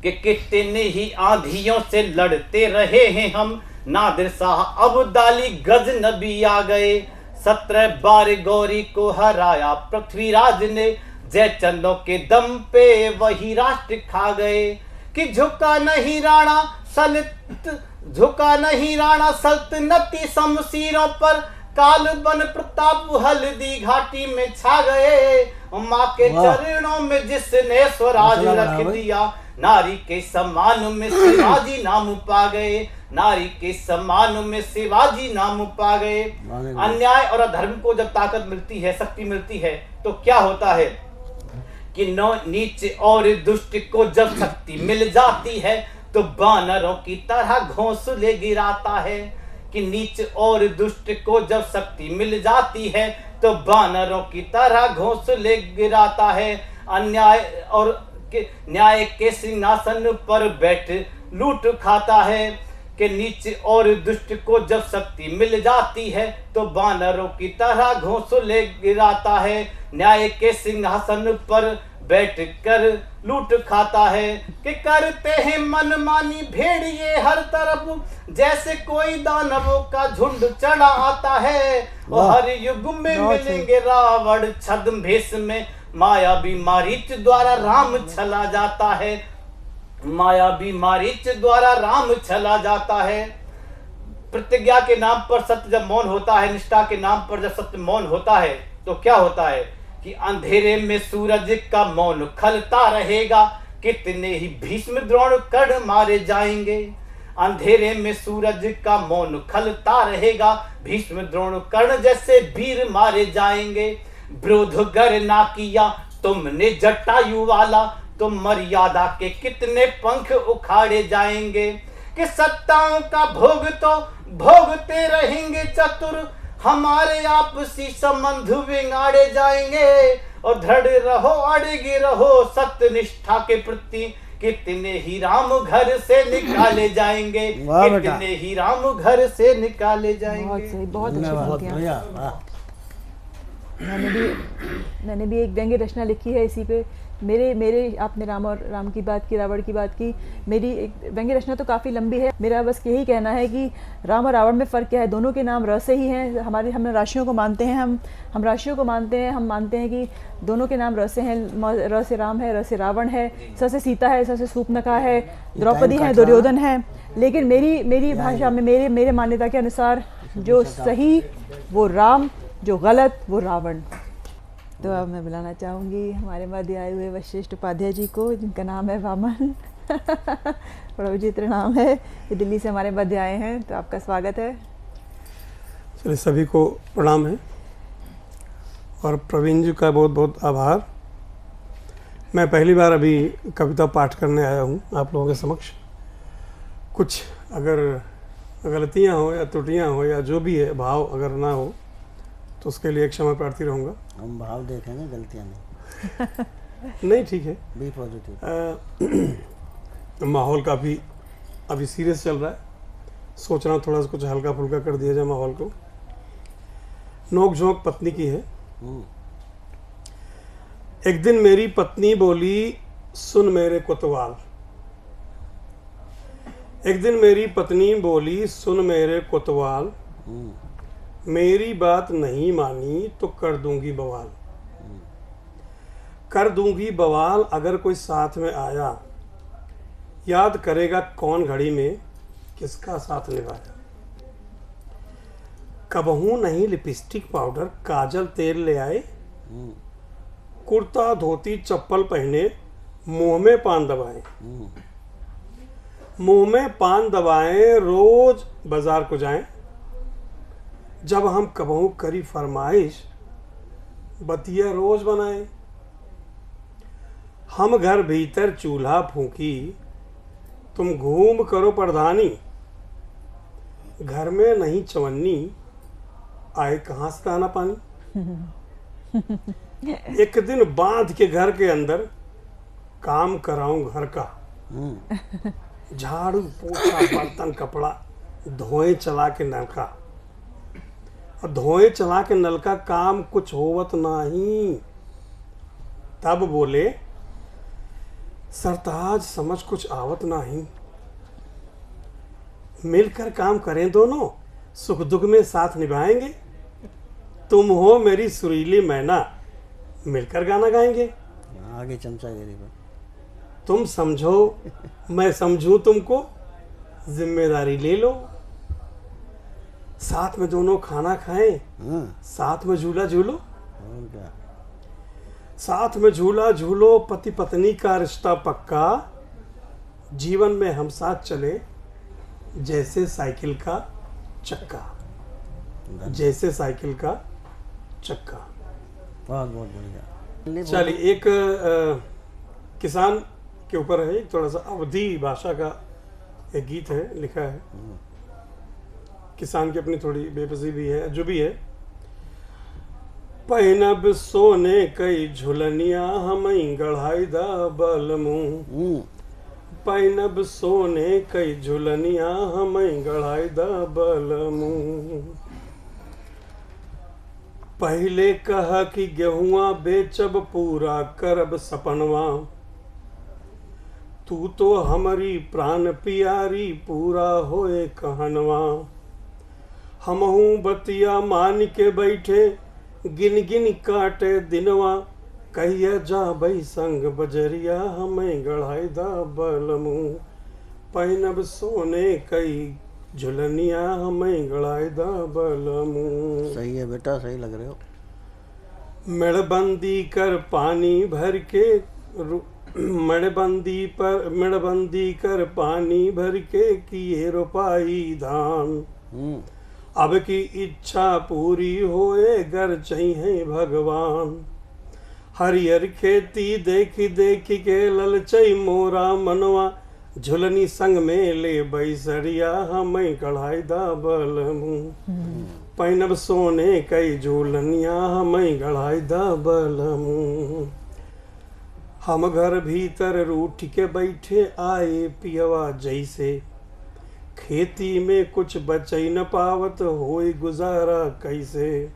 कि कितने ही आंधियों से लड़ते रहे हैं हम। नादिर शाह अब्दाली गजनबी आ गए, 17 बार गौरी को हराया पृथ्वीराज ने, जयचंदों के दम पे वही राष्ट्र खा गए। कि झुका नहीं राणा सल्तनती शमशीरों पर, काल बन प्रताप हल्दी घाटी में छा गए। माँ के चरणों में जिसने स्वराज रख दिया, नारी के सम्मान में शिवाजी नाम पा गए, नारी के सम्मान में शिवाजी नाम पा गए। अन्याय और अधर्म को जब ताकत मिलती है, शक्ति मिलती है, तो क्या होता है कि नीच और दुष्ट को जब शक्ति मिल जाती है तो बानरों की तरह घोंसले गिराता है। कि नीच और दुष्ट को जब शक्ति मिल जाती है तो बानरों की तरह घोंसले गिराता है। अन्याय और न्याय के सिंहासन पर बैठ लूट खाता है। कि नीच और दुष्ट को जब शक्ति मिल जाती है तो बानरों की तरह घोंसले गिराता है। न्याय के सिंहासन पर बैठ कर लूट खाता है। कि करते हैं मनमानी भेड़िए हर तरफ, जैसे कोई दानवों का झुंड चढ़ा आता है। और हर युग में मिलेंगे रावण छद्म भेष में, मायावी मारीच द्वारा राम चला जाता है, मायावी मारीच द्वारा राम चला जाता है। प्रतिज्ञा के नाम पर सत्य जब मौन होता है, निष्ठा के नाम पर जब सत्य मौन होता है, तो क्या होता है कि अंधेरे में सूरज का मौन खलता रहेगा। कितने ही भीष्म द्रोण कर्ण मारे जाएंगे, अंधेरे में सूरज का मौन खलता रहेगा। भीष्म द्रोण कर्ण जैसे वीर मारे जाएंगे। विरोध गर ना किया तुमने जटायु वाला, तो मर्यादा के कितने पंख उखाड़े जाएंगे। कि सत्ताओं का भोग तो भोगते रहेंगे चतुर, हमारे आपसी संबंध विगाड़े जाएंगे। और दृढ़ रहो अड़गे रहो सत्य निष्ठा के प्रति, कितने ही राम घर से निकाले जाएंगे, कितने ही राम घर से निकाले जाएंगे। बहुत सही, बहुत अच्छी पंक्तियां। मैंने भी एक व्यंग्य रचना लिखी है इसी पे। मेरे आपने राम और राम की बात की, रावण की बात की। मेरी एक व्यंग्य रचना तो काफ़ी लंबी है। मेरा बस यही कहना है कि राम और रावण में फ़र्क क्या है। दोनों के नाम र से ही हैं। हम राशियों को मानते हैं, हम राशियों को मानते हैं। हम मानते हैं कि दोनों के नाम र से हैं। र से राम है, र से रावण है, स से सीता है, स से शूर्पणखा है, द्रौपदी है, दुर्योधन है। लेकिन मेरी भाषा में, मेरे मान्यता के अनुसार जो सही वो राम, जो गलत वो रावण। तो अब मैं बुलाना चाहूँगी हमारे मध्य आए हुए वशिष्ठ उपाध्याय जी को, जिनका नाम है वामन। बड़ा विचित्र नाम है। ये दिल्ली से हमारे मध्य आए हैं, तो आपका स्वागत है। चलिए, सभी को प्रणाम है और प्रवीण जी का बहुत बहुत आभार। मैं पहली बार अभी कविता पाठ करने आया हूँ आप लोगों के समक्ष। कुछ अगर गलतियाँ हो या त्रुटियाँ हो या जो भी है, भाव अगर ना हो तो उसके लिए क्षमा प्रार्थी रहूँगा। हम भाव देखेंगे, गलतियाँ नहीं। नहीं, ठीक है। Be positive. माहौल काफ़ी अभी सीरियस चल रहा है, सोच रहा हूँ थोड़ा सा कुछ हल्का फुल्का कर दिया जाए माहौल को। नोक झोंक पत्नी की है। एक दिन मेरी पत्नी बोली, सुन मेरे कोतवाल। एक दिन मेरी पत्नी बोली, सुन मेरे कोतवाल, मेरी बात नहीं मानी तो कर दूंगी बवाल। कर दूंगी बवाल अगर कोई साथ में आया, याद करेगा कौन घड़ी में किसका साथ निभाया। कबहू नहीं लिपस्टिक पाउडर काजल तेल ले आए, कुर्ता धोती चप्पल पहने, मुंह में पान दबाए, मुंह में पान दबाए, रोज बाजार को जाएं। जब हम कबहू करी फरमाइश, बतिया रोज बनाए। हम घर भीतर चूल्हा फूंकी, तुम घूम करो प्रधानी। घर में नहीं चवन्नी, आए कहाँ से दाना पानी। एक दिन बांध के घर के अंदर काम कराऊं घर का, झाड़ू पोछा बर्तन कपड़ा धोए चला के नलका, और धोए चला के नलका काम कुछ होवत नहीं। तब बोले सरताज समझ कुछ आवत नहीं। मिलकर काम करें दोनों, सुख दुख में साथ निभाएंगे। तुम हो मेरी सुरीली मैना, मिलकर गाना गाएंगे। आगे चमचागिरी पर तुम समझो मैं समझूं तुमको, जिम्मेदारी ले लो। साथ में दोनों खाना खाएं, साथ में झूला झूलो। और क्या, साथ में झूला झूलो, पति पत्नी का रिश्ता पक्का। जीवन में हम साथ चले जैसे साइकिल का चक्का, जैसे साइकिल का चक्का। बहुत बहुत बढ़िया। चलिए, एक किसान के ऊपर है, एक थोड़ा सा अवधी भाषा का एक गीत है, लिखा है। किसान की अपनी थोड़ी बेबसी भी है, जो भी है। पहनब सोने कई झुलनिया, हमई गढ़ाई दा बलमू। पहनब सोने कई झुलनिया, हमई गढ़ाई दा बलमू। पहले कहा कि गेहुआ बेचब, पूरा करब सपनवा। तू तो हमारी प्राण प्यारी, पूरा होए कहनवा। हमहू बतिया मान के बैठे, गिन गिन काटे दिनवा। कहिया जा बई संग बजरिया, हमें गढ़ाई दा बलमू। पहनब सोने कई झुलनिया, हमें गढ़ाई दा बलमू। सही है बेटा, सही लग रहे हो। मेड़बंदी कर पानी भर के, मेड़बंदी कर पानी भर के, किए रोपाई धान। अब की इच्छा पूरी होए, घर चाहिए भगवान। हरियर खेती देखी देखी के, ललचई मोरा मनवा। झुलनी संग में ले बैसरिया, हमें कढ़ाई दा बलमू। पहनब सोने कई झूलनिया, हमें गढ़ाई दा बलमू। हम घर भीतर रूठ के बैठे, आए पियवा जैसे। खेती में कुछ बचई न पावत, होई गुजारा कैसे।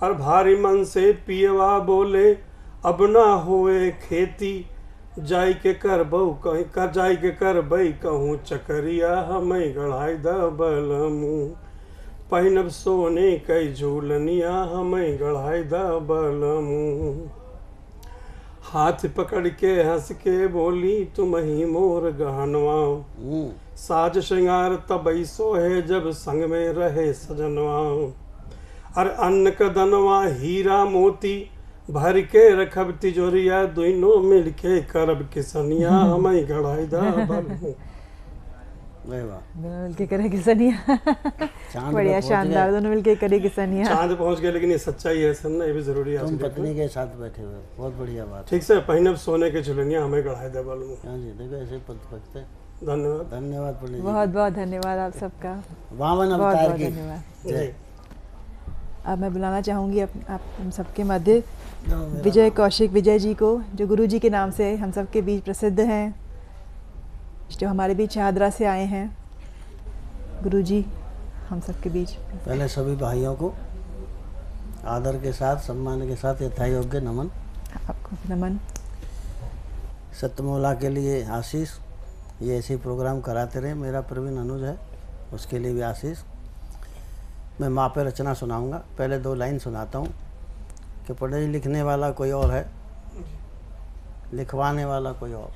और भारी मन से पियवा बोले, अब ना होए खेती। जाई के कर बहु कहीं, जाई के कर बई कहूँ चकरिया, हमें गढ़ाई दा बलमू। पहनब सोने कई झूलनिया, हमें गढ़ाई दा बलमू। हाथ पकड़ के हंस के बोली, तुम ही मोर गहनवा। साज श्रृंगार तबई सोहे, जब संग में रहे सजनवा। और अन्न कदनवा हीरा मोती, भर के रखब तिजोरिया। दोनों मिलके करब किसनिया, हमें गढ़ाई दा बलमू। दोनों मिलके करे किसनिया। बढ़िया, शानदार। दोनों मिलके करे किसनिया। चांद पहुंच गए, लेकिन ये सच्चाई है सर ना, ये भी जरूरी है। तुम पत्नी के साथ बैठे हुए, बहुत बढ़िया बात। ठीक से पहनब सोने के झुलनिया, हमें गढ़ाई दा बलमू। हाँ जी, देखो ऐसे पकते। धन्यवाद, धन्यवाद पंडित जी। बहुत बहुत धन्यवाद आप सबका। वामन अवतार की धन्यवाद। अब मैं बुलाना चाहूँगी आप हम सबके मध्य विजय कौशिक विजय जी को, जो गुरु जी के नाम से हम सबके बीच प्रसिद्ध हैं, जो हमारे बीच शाहदरा से आए हैं। गुरु जी हम सबके बीच। पहले सभी भाइयों को आदर के साथ, सम्मान के साथ यथायोग्य नमन। आपको नमन। सत्यमोला के लिए आशीष, ये ऐसे प्रोग्राम कराते रहे। मेरा प्रवीण अनुज है, उसके लिए भी आशीष। मैं माँ पे रचना सुनाऊंगा। पहले 2 लाइन सुनाता हूँ कि पढ़े लिखने वाला कोई और है, लिखवाने वाला कोई और।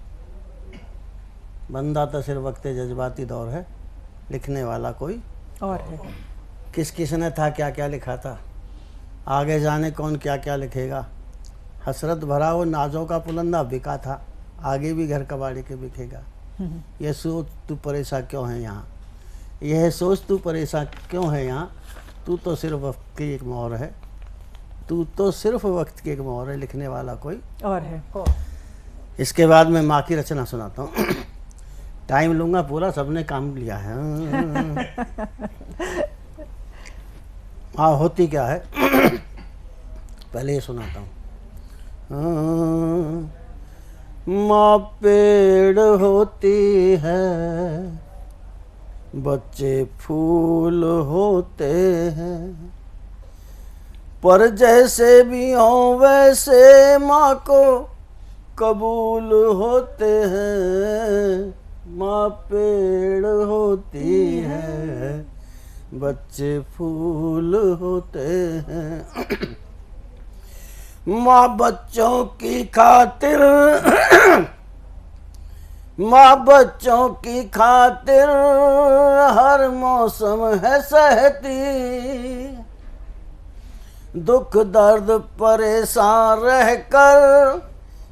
बंदा तो सिर्फ वक्त जज्बाती दौर है, लिखने वाला कोई और है। किस किसने था क्या क्या लिखा था, आगे जाने कौन क्या क्या लिखेगा। हसरत भरा वो नाजों का पुलंदा बिका था, आगे भी घर कबाड़ी के बिकेगा। ये सोच तू परेशान क्यों है यहाँ, यह सोच तू परेशान क्यों है यहाँ, तू तो सिर्फ वक्त की एक मोहर है, तू तो सिर्फ वक्त की एक मोहर है, लिखने वाला कोई और है। इसके बाद मैं माँ की रचना सुनाता हूँ। टाइम लूँगा पूरा, सबने काम लिया है। हाँ, होती क्या है पहले ये सुनाता हूँ। माँ पेड़ होती है, बच्चे फूल होते हैं, पर जैसे भी हों वैसे माँ को कबूल होते हैं। माँ पेड़ होती है, बच्चे फूल होते हैं। माँ बच्चों की खातिर माँ बच्चों की खातिर हर मौसम है सहती, दुख दर्द परेशान रहकर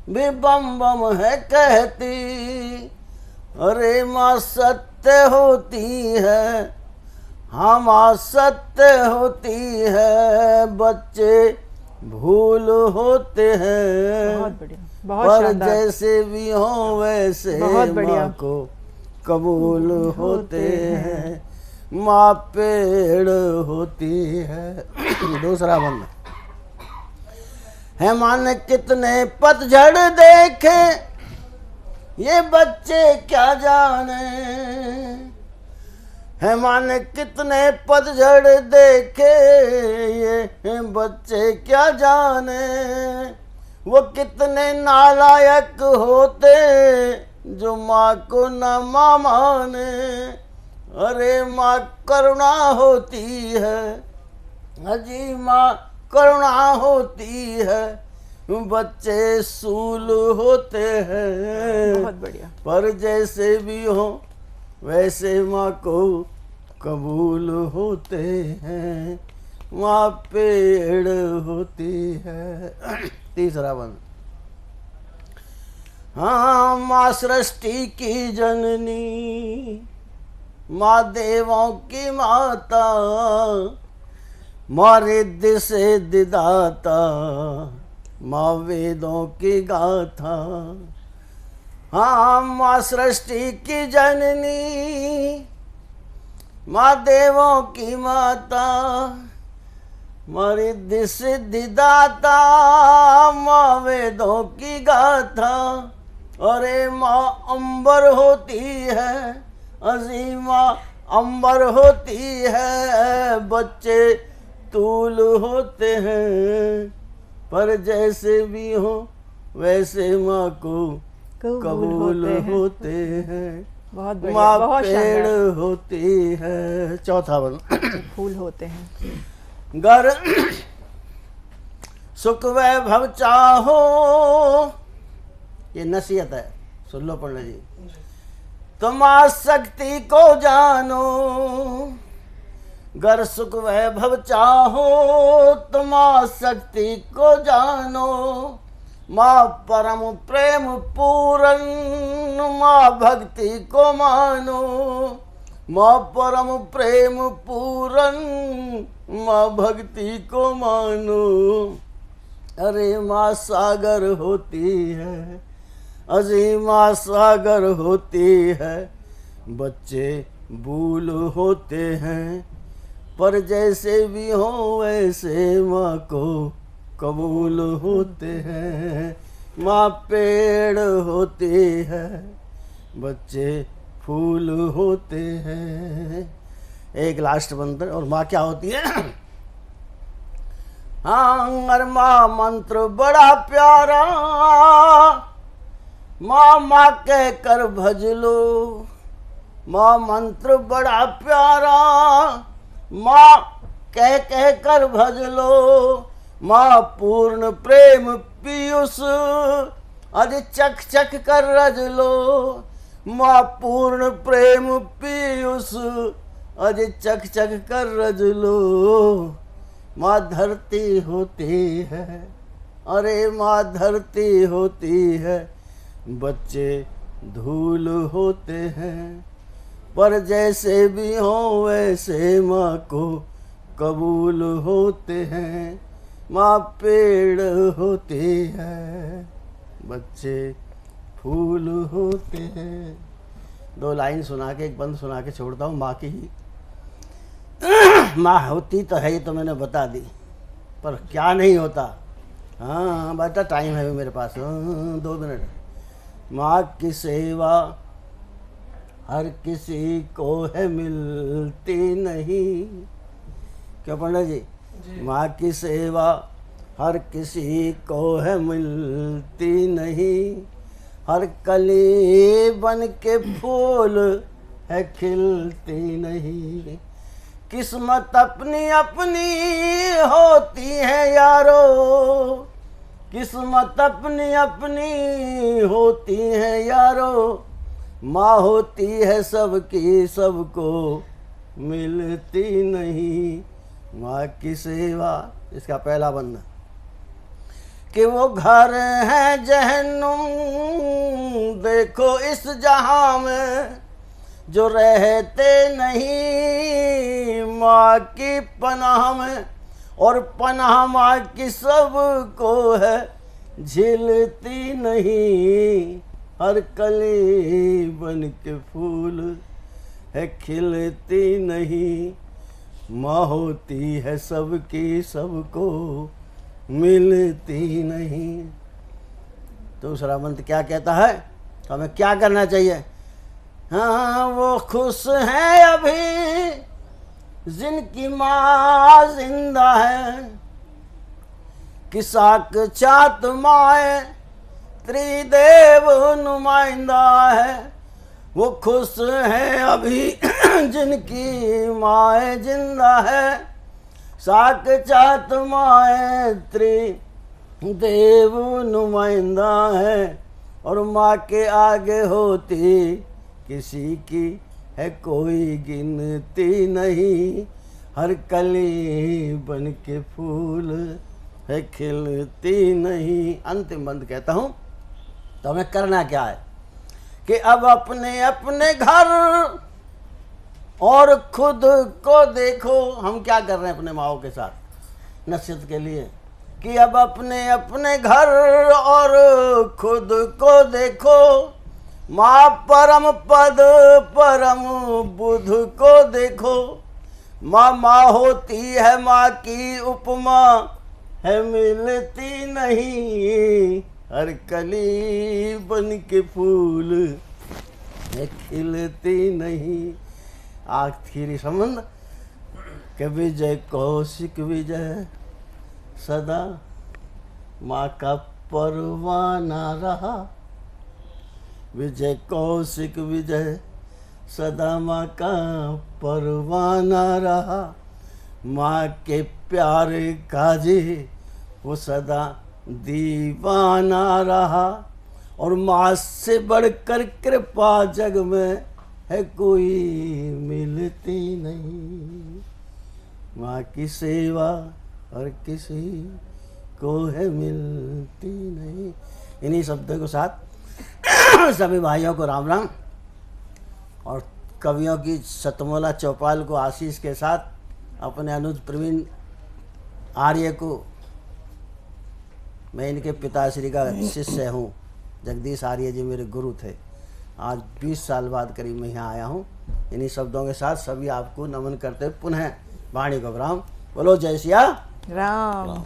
भी बम बम है कहती। अरे माँ सत्य होती है, हाँ माँ सत्य होती है, बच्चे भूल होते हैं। बहुत बढ़िया, बहुत पर शानदार। जैसे भी हो वैसे बहुत बढ़िया। माँ को कबूल होते हैं। माँ पेड़ होती है। दूसरा बंद है। माँ ने कितने पतझड़ देखे, ये बच्चे क्या जाने। है माँ ने कितने पतझड़ देखे, ये बच्चे क्या जाने। वो कितने नालायक होते जो माँ को न माँ माने। अरे माँ करुणा होती है, अजी माँ करुणा होती है, बच्चे सूल होते हैं। बहुत बढ़िया। पर जैसे भी हो वैसे माँ को कबूल होते हैं। माँ पेड़ होती है। तीसरा बंद। हाँ, माँ सृष्टि की जननी, माँ देवों की माता, माँ रिद्धि से दिदाता, माँ वेदों की गाथा। हाँ, माँ सृष्टि की जननी, माँ देवों की माता, माँ रिद्धि सिद्धि दाता, माँ वेदों की गाथा। अरे माँ अंबर होती है, अजीमा अंबर होती है, बच्चे तूल होते हैं। पर जैसे भी हो वैसे माँ को कबूल होते हैं। बहुत बढ़िया, माँ बहुत पेड़ शानदार। होती है। चौथा बंद। फूल होते हैं। घर सुख वैभव चाहो, ये नसीहत है, सुन लो पंडित जी। तुम शक्ति को जानो, घर सुख वैभव चाहो, तुम शक्ति को जानो। माँ परम प्रेम पूरन, माँ भक्ति को मानो। माँ परम प्रेम पूरन, माँ भक्ति को मानो। अरे माँ सागर होती है, अजी माँ सागर होती है, बच्चे भूल होते हैं। पर जैसे भी हो वैसे माँ को कबूल होते हैं। माँ पेड़ होती है, बच्चे फूल होते हैं। एक लास्ट मंत्र। और माँ क्या होती है? हाँ, और माँ मंत्र बड़ा प्यारा, माँ माँ कह कर भज लो। माँ मंत्र बड़ा प्यारा, माँ कह कह कर भज लो। माँ पूर्ण प्रेम पीयूष, अज चख चख कर रज लो। माँ पूर्ण प्रेम पीयूष, अजय चक चक कर रज लो, माँ धरती होती है, अरे माँ धरती होती है, बच्चे धूल होते हैं, पर जैसे भी हो वैसे माँ को कबूल होते हैं, माँ पेड़ होती है, बच्चे फूल होते हैं। 2 लाइन सुना के एक बंद सुना के छोड़ता हूँ माँ की ही। माँ होती तो है, ये तो मैंने बता दी, पर क्या नहीं होता। हाँ बेटा टाइम है मेरे पास, 2 मिनट। माँ की सेवा हर किसी को है मिलती नहीं, क्या पंडित जी? माँ की सेवा हर किसी को है मिलती नहीं, हर कली बन के फूल है खिलती नहीं, किस्मत अपनी अपनी होती है यारो, किस्मत अपनी अपनी होती है यारो, माँ होती है सबकी सबको मिलती नहीं, माँ की सेवा। इसका पहला बंद कि वो घर है जहन्नुम देखो इस जहां में, जो रहते नहीं माँ की पनाह में, और पनाह माँ की सबको है झिलती नहीं, हर कली बन के फूल है खिलती नहीं, माँ होती है सबकी सबको मिलती नहीं। दूसरा मंत्र क्या कहता है, तो हमें क्या करना चाहिए? हाँ वो खुश हैं अभी जिनकी माँ जिंदा है, कि साक्षात माए त्रिदेव नुमाइंदा है, वो खुश हैं अभी जिनकी माए जिंदा है, साक्षात माए त्रिदेव नुमाइंदा है, और माँ के आगे होती किसी की है कोई गिनती नहीं, हर कली बन के फूल है खिलती नहीं। अंतिम बंद कहता हूँ, तो हमें करना क्या है कि अब अपने अपने घर और खुद को देखो। हम क्या कर रहे हैं अपने माओ के साथ नसीहत के लिए, कि अब अपने अपने घर और खुद को देखो, माँ परम पद परम बुध को देखो, माँ माँ होती है माँ की उपमा है मिलती नहीं, हर कली बन के फूल है खिलती नहीं। आखिरी संबंध के विजय कौशिक विजय सदा माँ का परवाना रहा, विजय कौशिक विजय सदा माँ का परवाना रहा, माँ के प्यार का जी वो सदा दीवाना रहा, और माँ से बढ़कर कृपा जग में है कोई मिलती नहीं, माँ की सेवा हर किसी को है मिलती नहीं। इन्हीं शब्दों के साथ सभी भाइयों को राम राम, और कवियों की शतमोला चौपाल को आशीष के साथ अपने अनुज प्रवीण आर्य को, मैं इनके पिताश्री का शिष्य हूँ, जगदीश आर्य जी मेरे गुरु थे, आज 20 साल बाद करीब मैं यहाँ आया हूँ। इन्हीं शब्दों के साथ सभी आपको नमन करते हुए पुनः वाणी को राम बोलो, जय सिया राम।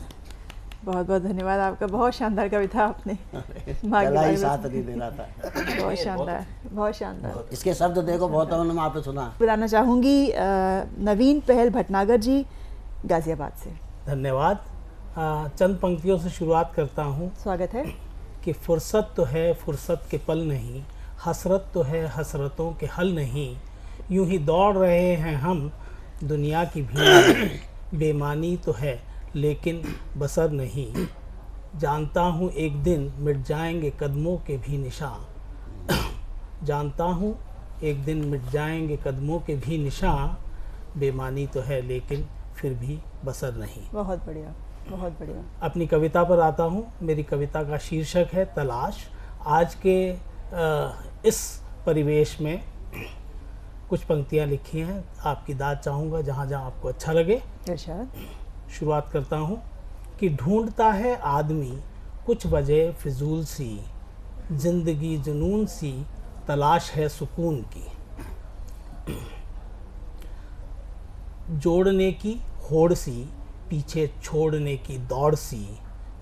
बहुत बहुत धन्यवाद आपका, बहुत शानदार कविता आपने साथ नहीं दे रहा था। बहुत शानदार, बहुत शानदार। इसके शब्द देखो, बहुत मैंने आप सुना। बुलाना चाहूँगी नवीन पहल भटनागर जी गाजियाबाद से। धन्यवाद। चंद पंक्तियों से शुरुआत करता हूँ। स्वागत है। कि फुर्सत तो है फुर्सत के पल नहीं, हसरत तो है हसरतों के हल नहीं, यूं ही दौड़ रहे हैं हम दुनिया की भीड़, बेमानी तो है लेकिन बसर नहीं, जानता हूँ एक दिन मिट जाएंगे कदमों के भी निशान, जानता हूँ एक दिन मिट जाएंगे कदमों के भी निशान, बेमानी तो है लेकिन फिर भी बसर नहीं। बहुत बढ़िया, बहुत बढ़िया। अपनी कविता पर आता हूँ। मेरी कविता का शीर्षक है तलाश। आज के इस परिवेश में कुछ पंक्तियाँ लिखी हैं, आपकी दाद चाहूँगा जहाँ जहाँ आपको अच्छा लगे। शुरुआत करता हूँ कि ढूंढता है आदमी कुछ वजह फिजूल सी, जिंदगी जुनून सी, तलाश है सुकून की। जोड़ने की होड़ सी, पीछे छोड़ने की दौड़ सी,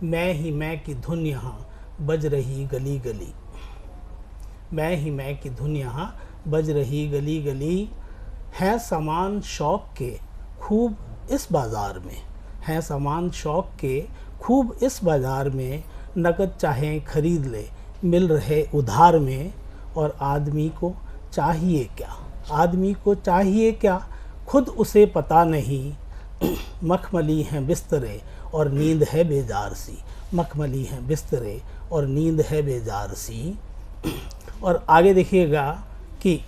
मैं ही मैं की धुन यहाँ बज रही गली गली। मैं ही मैं की धुन यहाँ बज रही गली गली। है सामान शौक के खूब इस बाज़ार में, है सामान शौक के खूब इस बाज़ार में, नकद चाहें खरीद ले मिल रहे उधार में। और आदमी को चाहिए क्या, आदमी को चाहिए क्या, खुद उसे पता नहीं। मखमली हैं बिस्तरे और नींद है बेजार सी, मखमली हैं बिस्तरे और नींद है बेजार सी। और आगे देखिएगा कि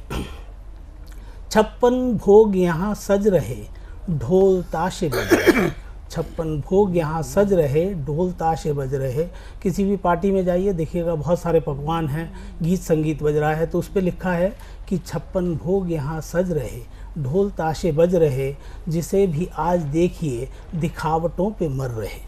56 भोग यहाँ सज रहे, ढोल ताशे बज रहे। 56 भोग यहाँ सज रहे, ढोल ताशे बज रहे। किसी भी पार्टी में जाइए देखिएगा बहुत सारे पकवान हैं, गीत संगीत बज रहा है, तो उस पर लिखा है कि 56 भोग यहाँ सज रहे, ढोल ताशे बज रहे, जिसे भी आज देखिए दिखावटों पे मर रहे।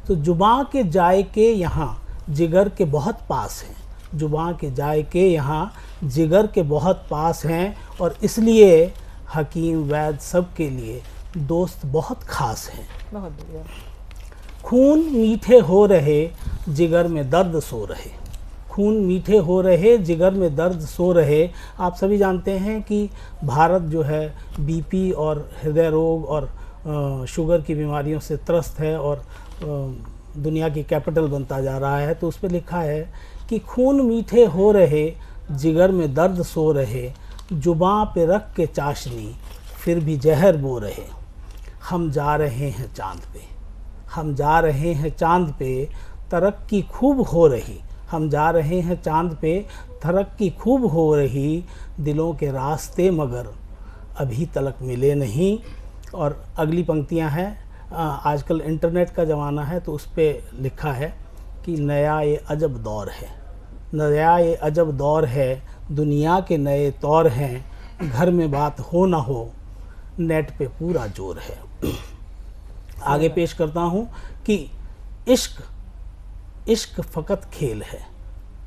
तो जुबां के जायके यहाँ जिगर के बहुत पास हैं, जुबां के जायके यहाँ जिगर के बहुत पास हैं। और इसलिए हकीम वैद सब के लिए दोस्त बहुत खास हैं। बहुत बढ़िया। खून मीठे हो रहे, जिगर में दर्द सो रहे। खून मीठे हो रहे, जिगर में दर्द सो रहे। आप सभी जानते हैं कि भारत जो है बीपी और हृदय रोग और शुगर की बीमारियों से त्रस्त है और दुनिया की कैपिटल बनता जा रहा है। तो उस पर लिखा है कि खून मीठे हो रहे, जिगर में दर्द सो रहे, जुबां पे रख के चाशनी फिर भी जहर बो रहे। हम जा रहे हैं चांद पे, हम जा रहे हैं चांद पे, तरक्की खूब हो रही। हम जा रहे हैं चांद पे, तरक्की खूब हो रही, दिलों के रास्ते मगर अभी तलक मिले नहीं। और अगली पंक्तियां हैं, आजकल इंटरनेट का ज़माना है तो उस पर लिखा है कि नया ये अजब दौर है, नया ये अजब दौर है, दुनिया के नए तौर हैं, घर में बात हो ना हो, नेट पे पूरा जोर है। आगे पेश करता हूँ कि इश्क, इश्क फ़कत खेल है,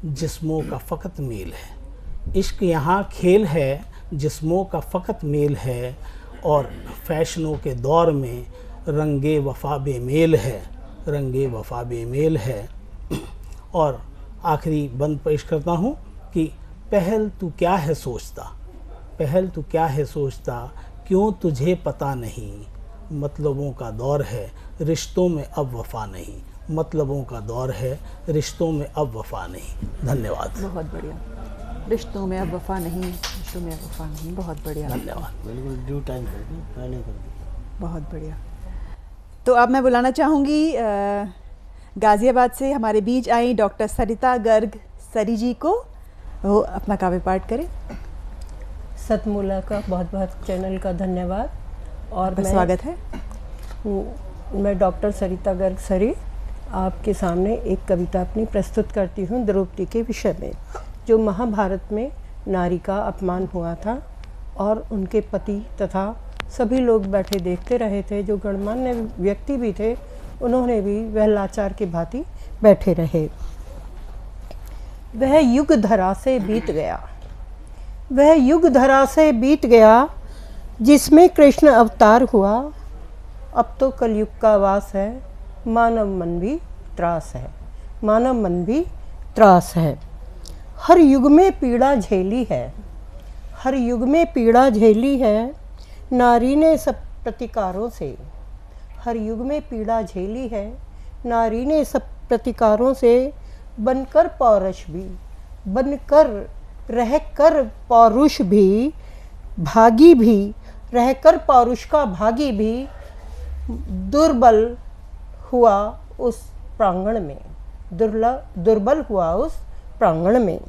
जिस्मों का फ़कत मेल है। इश्क यहाँ खेल है, जिस्मों का फ़कत मेल है, और फैशनों के दौर में रंगे वफ़ा बेमेल है, रंगे वफ़ा बेमेल है। और आखिरी बंद पेश करता हूँ कि पहल तू क्या है सोचता, पहल तू क्या है सोचता, क्यों तुझे पता नहीं, मतलबों का दौर है, रिश्तों में अब वफ़ा नहीं, मतलबों का दौर है, रिश्तों में अब वफ़ा नहीं। धन्यवाद। बहुत बढ़िया। रिश्तों में अब वफ़ा नहीं, रिश्तों में अब वफ़ा नहीं। बहुत बढ़िया, धन्यवाद। बिल्कुल ड्यू टाइम कर दी, पहले कर दी। बहुत बढ़िया। तो अब मैं बुलाना चाहूँगी गाज़ियाबाद से हमारे बीच आई डॉक्टर सरिता गर्ग सरी जी को, वो अपना काव्य पाठ करें। सतमूला का बहुत बहुत चैनल का धन्यवाद। और स्वागत है। मैं डॉक्टर सरिता गर्ग सरी आपके सामने एक कविता अपनी प्रस्तुत करती हूँ द्रौपदी के विषय में, जो महाभारत में नारी का अपमान हुआ था और उनके पति तथा सभी लोग बैठे देखते रहे थे। जो गणमान्य व्यक्ति भी थे उन्होंने भी वह लाचार की भांति बैठे रहे। वह युग धरा से बीत गया, वह युग धरा से बीत गया, जिसमें कृष्ण अवतार हुआ। अब तो कलयुग का वास है, मानव मन भी त्रास है, मानव मन भी त्रास है। हर युग में पीड़ा झेली है, हर युग में पीड़ा झेली है, नारी ने सब प्रतिकारों से। हर युग में पीड़ा झेली है, नारी ने सब प्रतिकारों से। बनकर पौरुष भी, बनकर रहकर पौरुष भी, भागी भी, रहकर पौरुष का भागी भी, दुर्बल हुआ उस प्रांगण में, दुर्बल हुआ उस प्रांगण में।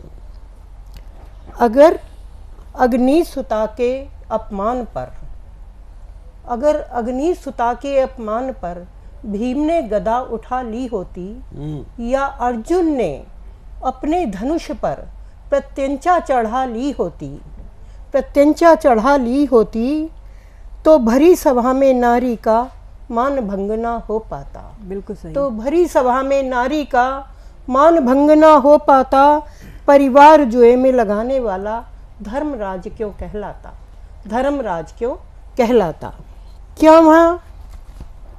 अगर अग्नि सुता के अपमान पर, अगर अग्नि सुता के अपमान पर भीम ने गदा उठा ली होती या अर्जुन ने अपने धनुष पर प्रत्यंचा चढ़ा ली होती तो भरी सभा में नारी का मान भंग ना हो पाता। बिल्कुल सही। तो भरी सभा में नारी का मान भंग ना हो पाता। परिवार जुए में लगाने वाला धर्मराज क्यों कहलाता।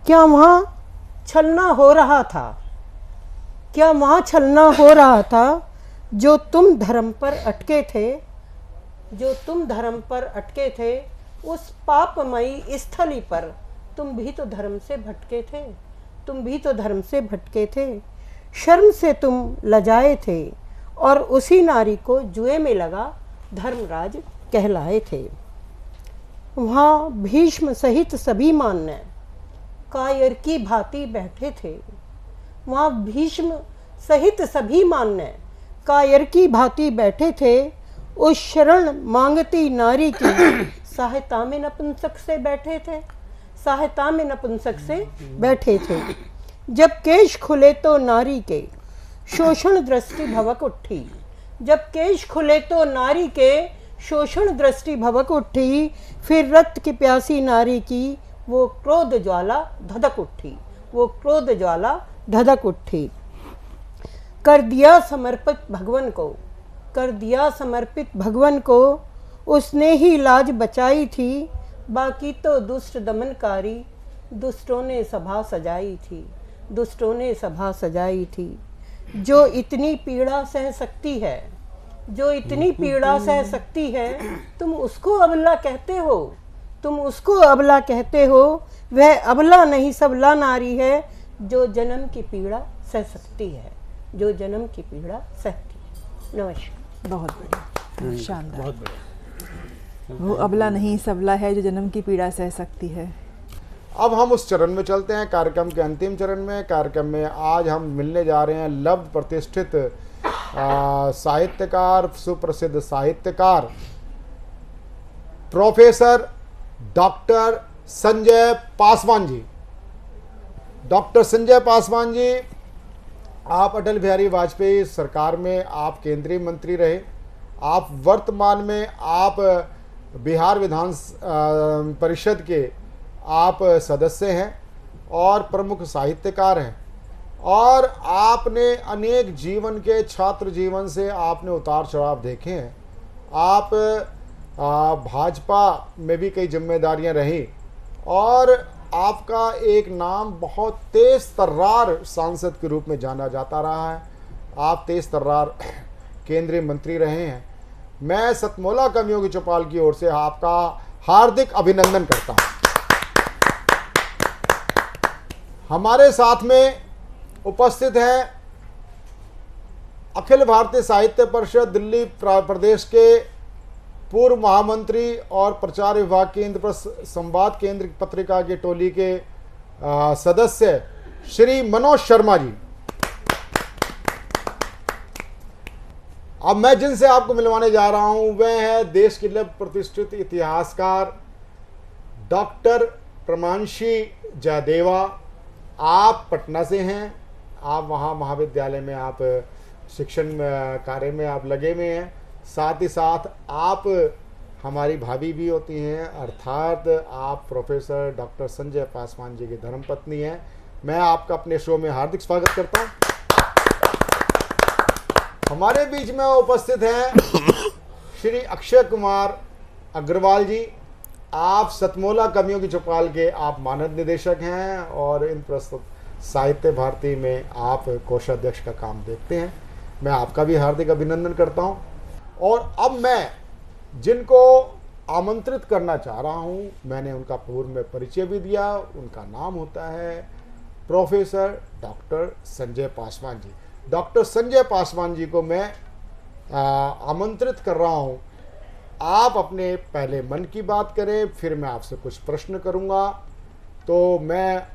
क्या वहाँ छलना हो रहा था जो तुम धर्म पर अटके थे उस पापमयी स्थली पर तुम भी तो धर्म से भटके थे। शर्म से तुम लजाए थे और उसी नारी को जुए में लगा धर्मराज कहलाए थे। वहाँ भीष्म सहित सभी मान्य कायर की भांति बैठे थे। उस शरण मांगती नारी की सहायता में नपुंसक से बैठे थे। जब केश खुले तो नारी के शोषण दृष्टि भवक उठी। फिर रक्त की प्यासी नारी की वो क्रोध ज्वाला धधक उठी। कर दिया समर्पित भगवन को उसने ही लाज बचाई थी। बाकी तो दुष्ट दमनकारी दुष्टों ने सभा सजाई थी। जो इतनी पीड़ा सह सकती है तुम उसको अबला कहते हो। वह अबला नहीं सबला नारी है जो जन्म की पीड़ा सह सकती है। नमस्कार। बहुत बढ़िया, शानदार। वो अबला नहीं सबला है जो जन्म की पीड़ा सह सकती है। अब हम उस चरण में चलते हैं, कार्यक्रम के अंतिम चरण में। कार्यक्रम में आज हम मिलने जा रहे हैं लब्ध प्रतिष्ठित साहित्यकार, सुप्रसिद्ध साहित्यकार professor doctor Sanjay Paswan ji. Doctor Sanjay Paswan ji, आप अटल बिहारी वाजपेयी सरकार में आप केंद्रीय मंत्री रहे। आप वर्तमान में आप बिहार विधान परिषद के आप सदस्य हैं और प्रमुख साहित्यकार हैं। और आपने अनेक जीवन के छात्र जीवन से आपने उतार चढ़ाव देखे हैं। आप भाजपा में भी कई जिम्मेदारियां रही और आपका एक नाम बहुत तेज तर्रार सांसद के रूप में जाना जाता रहा है। आप तेज तर्रार केंद्रीय मंत्री रहे हैं। मैं सतमोला कवियों की चौपाल की ओर से आपका हार्दिक अभिनंदन करता हूं। हमारे साथ में उपस्थित हैं अखिल भारतीय साहित्य परिषद दिल्ली प्रदेश के पूर्व महामंत्री और प्रचार विभाग के इंद्रप्रस्थ संवाद केंद्र पत्रिका के टोली के सदस्य श्री मनोज शर्मा जी। अब मैं जिनसे आपको मिलवाने जा रहा हूं वह है देश के लब्ध प्रतिष्ठित इतिहासकार डॉक्टर प्रमांशी जयदेवा। आप पटना से हैं। आप वहाँ महाविद्यालय में आप शिक्षण कार्य में आप लगे हुए हैं। साथ ही साथ आप हमारी भाभी भी होती हैं, अर्थात आप प्रोफेसर डॉक्टर संजय पासवान जी की धर्मपत्नी हैं। मैं आपका अपने शो में हार्दिक स्वागत करता हूं। हमारे बीच में उपस्थित हैं श्री अक्षय कुमार अग्रवाल जी। आप सतमोला कवियों की चौपाल के आप मानद निदेशक हैं और इन प्रस्तुत साहित्य भारती में आप कोषाध्यक्ष का काम देखते हैं। मैं आपका भी हार्दिक अभिनंदन करता हूं। और अब मैं जिनको आमंत्रित करना चाह रहा हूं, मैंने उनका पूर्व में परिचय भी दिया। उनका नाम होता है professor doctor Sanjay Paswan ji. Doctor Sanjay Paswan ji को मैं आमंत्रित कर रहा हूं। आप अपने पहले मन की बात करें, फिर मैं आपसे कुछ प्रश्न करूंगा। तो मैं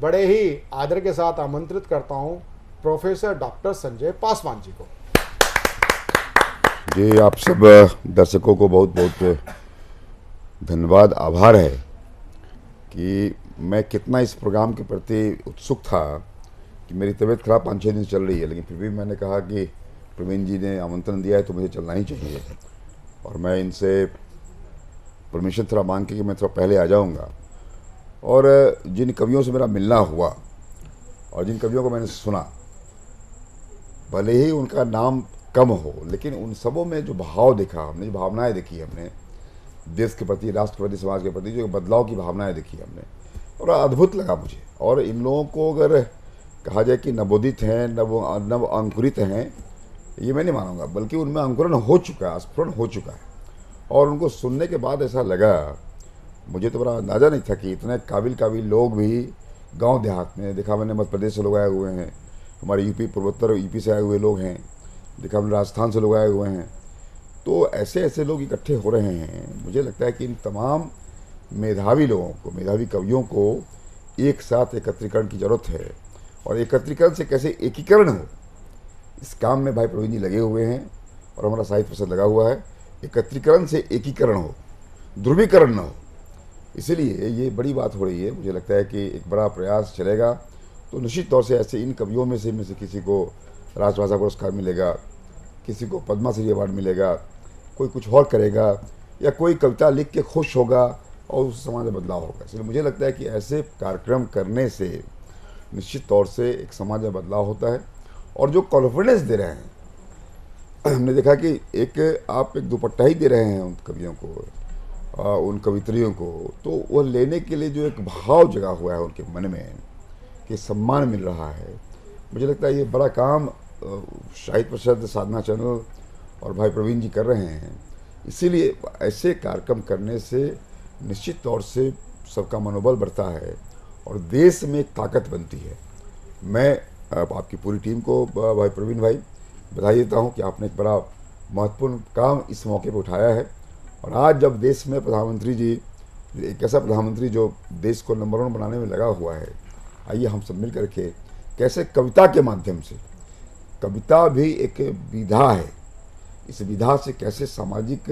बड़े ही आदर के साथ आमंत्रित करता हूं प्रोफेसर डॉक्टर संजय पासवान जी को। जी, आप सब दर्शकों को बहुत बहुत धन्यवाद, आभार है कि मैं कितना इस प्रोग्राम के प्रति उत्सुक था कि मेरी तबीयत खराब 5-6 दिन चल रही है, लेकिन फिर भी मैंने कहा कि प्रवीण जी ने आमंत्रण दिया है तो मुझे चलना ही चाहिए, और मैं इनसे परमिशन थोड़ा मांग के कि मैं थोड़ा पहले आ जाऊंगा। और जिन कवियों से मेरा मिलना हुआ और जिन कवियों को मैंने सुना, भले ही उनका नाम कम हो, लेकिन उन सबों में जो भाव देखा हमने, जो भावनाएं देखी हमने देश के प्रति, राष्ट्र के प्रति, समाज के प्रति, जो बदलाव की भावनाएं देखी हमने, और अद्भुत लगा मुझे। और इन लोगों को अगर कहा जाए कि नवोदित हैं, नव अंकुरित हैं, ये मैं नहीं मानूंगा, बल्कि उनमें अंकुरण हो चुका है, स्फुरण हो चुका है। और उनको सुनने के बाद ऐसा लगा, मुझे तो बड़ा अंदाज़ा नहीं था कि इतने काबिल लोग भी गांव देहात में, देखा मैंने मध्य प्रदेश से लोग आए हुए हैं, हमारे यूपी पूर्वोत्तर यूपी से आए हुए लोग हैं, देखा मैंने राजस्थान से लोग आए हुए हैं। तो ऐसे लोग इकट्ठे हो रहे हैं। मुझे लगता है कि इन तमाम मेधावी लोगों को, मेधावी कवियों को एक साथ एकत्रीकरण की ज़रूरत है, और एकत्रीकरण से कैसे एकीकरण हो, इस काम में भाई प्रवीण जी लगे हुए हैं और हमारा साहित्य परिषद लगा हुआ है। एकत्रीकरण से एकीकरण हो, ध्रुवीकरण न हो, इसीलिए ये बड़ी बात हो रही है। मुझे लगता है कि एक बड़ा प्रयास चलेगा तो निश्चित तौर से ऐसे इन कवियों में से किसी को राजभाषा पुरस्कार मिलेगा, किसी को पद्मश्री अवार्ड मिलेगा, कोई कुछ और करेगा, या कोई कविता लिख के खुश होगा और उस समाज में बदलाव होगा। इसलिए मुझे लगता है कि ऐसे कार्यक्रम करने से निश्चित तौर से एक समाज में बदलाव होता है। और जो कॉन्फिडेंस दे रहे हैं, हमने देखा कि आप एक दुपट्टा ही दे रहे हैं उन कवियों को, उन कवित्रियों को, तो वह लेने के लिए जो एक भाव जगा हुआ है उनके मन में कि सम्मान मिल रहा है, मुझे लगता है ये बड़ा काम साहित्य परिषद, साधना चैनल और भाई प्रवीण जी कर रहे हैं। इसीलिए ऐसे कार्यक्रम करने से निश्चित तौर से सबका मनोबल बढ़ता है और देश में एक ताकत बनती है। मैं आपकी पूरी टीम को, भाई प्रवीण भाई, बधाई देता हूं कि आपने एक बड़ा महत्वपूर्ण काम इस मौके पर उठाया है। और आज जब देश में प्रधानमंत्री जी, एक ऐसा प्रधानमंत्री जो देश को नंबर 1 बनाने में लगा हुआ है, आइए हम सब मिल करके कैसे कविता के माध्यम से, कविता भी एक विधा है, इस विधा से कैसे सामाजिक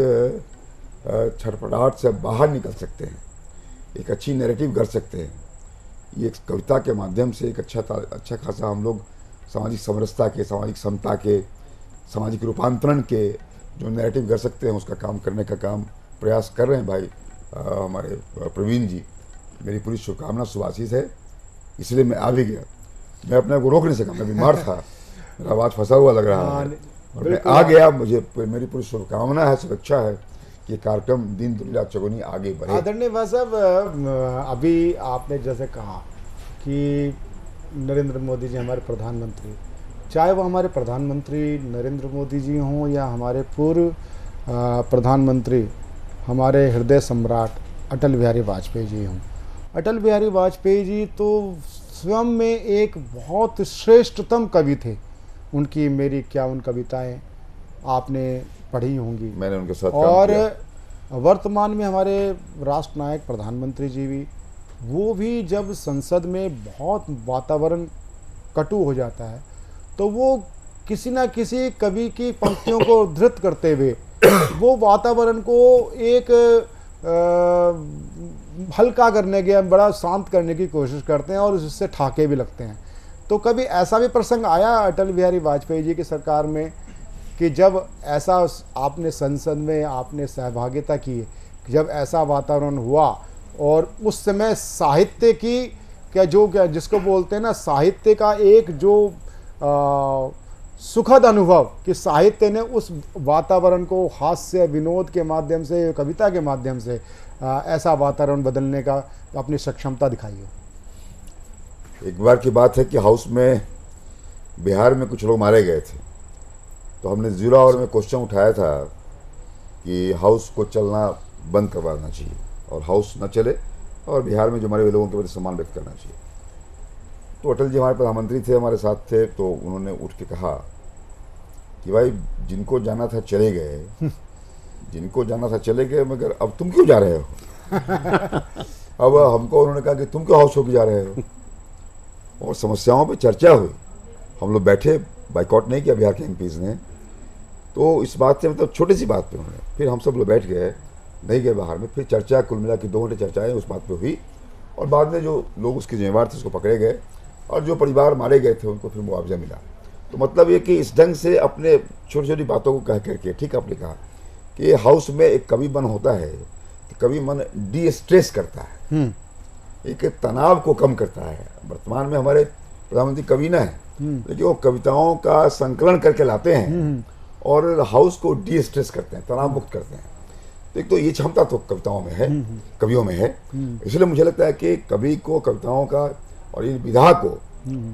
छटपटाहट से बाहर निकल सकते हैं, एक अच्छी नैरेटिव कर सकते हैं। ये कविता के माध्यम से एक अच्छा खासा हम लोग सामाजिक समरसता के, सामाजिक समता के, सामाजिक रूपांतरण के जो नैरेटिव कर सकते हैं, उसका काम करने का काम प्रयास कर रहे हैं भाई हमारे प्रवीण जी। मेरी पूरी शुभकामना, शुभाशीष है, इसलिए मैं आ भी गया। मैं अपने को रोक नहीं सका, मैं बीमार था, मेरा आवाज़ फंसा हुआ लग रहा है, और मैं आ गया। मुझे मेरी पूरी शुभकामना है, शुभेच्छा है कि कार्यक्रम दिन दुनिया चौगुनी आगे बढ़े। आदरणीय भाई साहब, अभी आपने जैसे कहा कि नरेंद्र मोदी जी हमारे प्रधानमंत्री, चाहे वो हमारे प्रधानमंत्री नरेंद्र मोदी जी हों या हमारे पूर्व प्रधानमंत्री, हमारे हृदय सम्राट अटल बिहारी वाजपेयी जी हों। अटल बिहारी वाजपेयी जी तो स्वयं में एक बहुत श्रेष्ठतम कवि थे। उनकी मेरी क्या उन कविताएं आपने पढ़ी होंगी, मैंने उनके साथ और वर्तमान में हमारे राष्ट्र नायक प्रधानमंत्री जी भी, वो भी जब संसद में बहुत वातावरण कटु हो जाता है तो वो किसी ना किसी कवि की पंक्तियों को धृत करते हुए वो वातावरण को एक हल्का करने के, बड़ा शांत करने की कोशिश करते हैं और उससे ठाके भी लगते हैं। तो कभी ऐसा भी प्रसंग आया अटल बिहारी वाजपेयी जी की सरकार में कि जब ऐसा आपने संसद में आपने सहभागिता की, जब ऐसा वातावरण हुआ और उस समय साहित्य की क्या जिसको बोलते हैं ना, साहित्य का एक जो सुखद अनुभव कि साहित्य ने उस वातावरण को हास्य विनोद के माध्यम से, कविता के माध्यम से ऐसा वातावरण बदलने का अपनी सक्षमता दिखाई है। एक बार की बात है कि हाउस में बिहार में कुछ लोग मारे गए थे, तो हमने 0 आवर में क्वेश्चन उठाया था कि हाउस को चलना बंद करवाना चाहिए और हाउस न चले और बिहार में जो मरे हुए लोगों के प्रति सम्मान व्यक्त करना चाहिए। तो अटल जी हमारे प्रधानमंत्री थे, हमारे साथ थे, तो उन्होंने उठ के कहा कि भाई जिनको जाना था चले गए, जिनको जाना था चले गए, मगर अब तुम क्यों जा रहे हो? अब हमको उन्होंने कहा कि तुम क्यों हाउस होकर जा रहे हो, और समस्याओं पे चर्चा हुई। हम लोग बैठे, बाइकआउट नहीं किया बिहार के एमपीज़ ने, तो इस बात से मतलब छोटी सी बात पे उन्होंने, फिर हम सब लोग बैठ गए, नहीं गए बाहर में, फिर चर्चा कुल मिला के 2 घंटे चर्चाएँ उस बात पे हुई और बाद में जो लोग उसके जिम्मेवार थे उसको पकड़े गए और जो परिवार मारे गए थे उनको फिर मुआवजा मिला। तो मतलब ये कि इस ढंग से अपने छोटी छोटी बातों को कह करके, ठीक आपने कहा कि हाउस में एक कवि मन होता है, तो कवि मन डी स्ट्रेस करता है, एक तनाव को कम करता है। वर्तमान में हमारे प्रधानमंत्री कवि न है, लेकिन वो कविताओं का संकलन करके लाते हैं और हाउस को डी स्ट्रेस करते हैं, तनाव मुक्त करते हैं। तो एक तो ये क्षमता तो कविताओं में है, कवियों में है। इसलिए मुझे लगता है कि कवि को कविताओं का और इन विधा को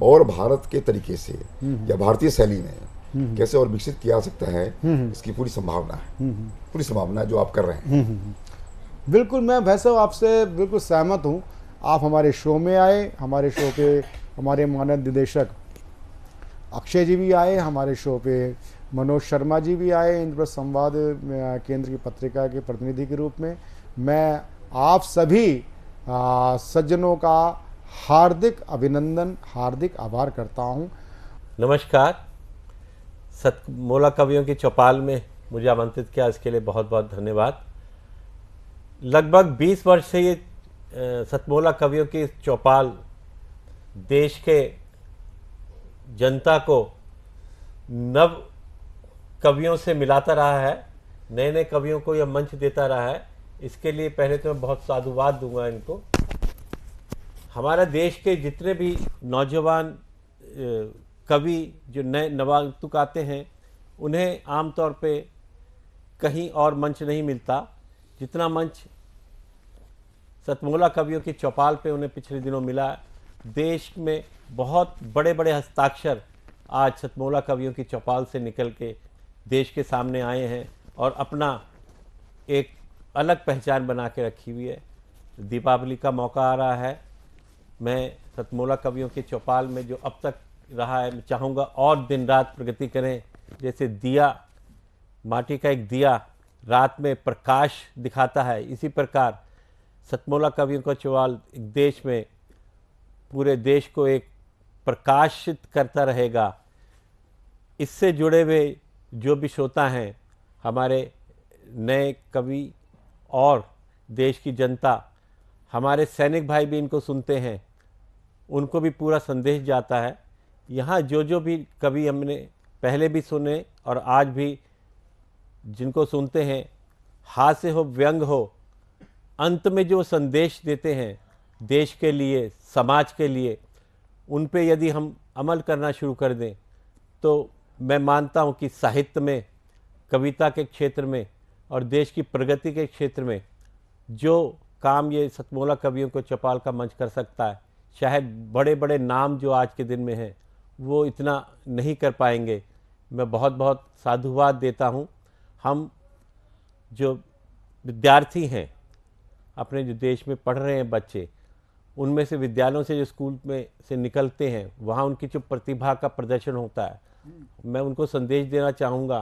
और भारत के तरीके से या भारतीय शैली में कैसे और विकसित किया जा सकता है, इसकी पूरी संभावना है, पूरी संभावना है जो आप कर रहे हैं। बिल्कुल, मैं वैसे आपसे बिल्कुल सहमत हूँ। आप हमारे शो में आए, हमारे शो पे हमारे माननीय निदेशक अक्षय जी भी आए, हमारे शो पे मनोज शर्मा जी भी आए, इंद्रप्रस्थ संवाद केंद्र की पत्रिका के प्रतिनिधि के रूप में। मैं आप सभी सज्जनों का हार्दिक अभिनंदन, हार्दिक आभार करता हूं। नमस्कार। सतमोला कवियों की चौपाल में मुझे आमंत्रित किया, इसके लिए बहुत बहुत धन्यवाद। लगभग 20 वर्ष से ये सतमोला कवियों की चौपाल देश के जनता को नव कवियों से मिलाता रहा है, नए नए कवियों को यह मंच देता रहा है। इसके लिए पहले तो मैं बहुत साधुवाद दूंगा इनको। हमारे देश के जितने भी नौजवान कवि जो नए नवागंतुक आते हैं, उन्हें आमतौर पे कहीं और मंच नहीं मिलता जितना मंच सतमोला कवियों की चौपाल पे उन्हें पिछले दिनों मिला। देश में बहुत बड़े बड़े हस्ताक्षर आज सतमोला कवियों की चौपाल से निकल के देश के सामने आए हैं और अपना एक अलग पहचान बना के रखी हुई है। दीपावली का मौका आ रहा है, मैं सतमोला कवियों की चौपाल में जो अब तक रहा है, मैं चाहूँगा और दिन रात प्रगति करें। जैसे दिया, माटी का एक दिया रात में प्रकाश दिखाता है, इसी प्रकार सतमोला कवियों का चौपाल एक देश में पूरे देश को एक प्रकाशित करता रहेगा। इससे जुड़े हुए जो भी श्रोता हैं, हमारे नए कवि और देश की जनता, हमारे सैनिक भाई भी इनको सुनते हैं, उनको भी पूरा संदेश जाता है। यहाँ जो भी कवि हमने पहले भी सुने और आज भी जिनको सुनते हैं, हास्य हो, व्यंग हो, अंत में जो संदेश देते हैं देश के लिए, समाज के लिए, उन पे यदि हम अमल करना शुरू कर दें तो मैं मानता हूं कि साहित्य में, कविता के क्षेत्र में और देश की प्रगति के क्षेत्र में जो काम ये सतमोला कवियों को चौपाल का मंच कर सकता है, शायद बड़े बड़े नाम जो आज के दिन में हैं वो इतना नहीं कर पाएंगे। मैं बहुत बहुत साधुवाद देता हूं। हम जो विद्यार्थी हैं, अपने जो देश में पढ़ रहे हैं बच्चे, उनमें से विद्यालयों से जो स्कूल में से निकलते हैं, वहाँ उनकी जो प्रतिभा का प्रदर्शन होता है, मैं उनको संदेश देना चाहूँगा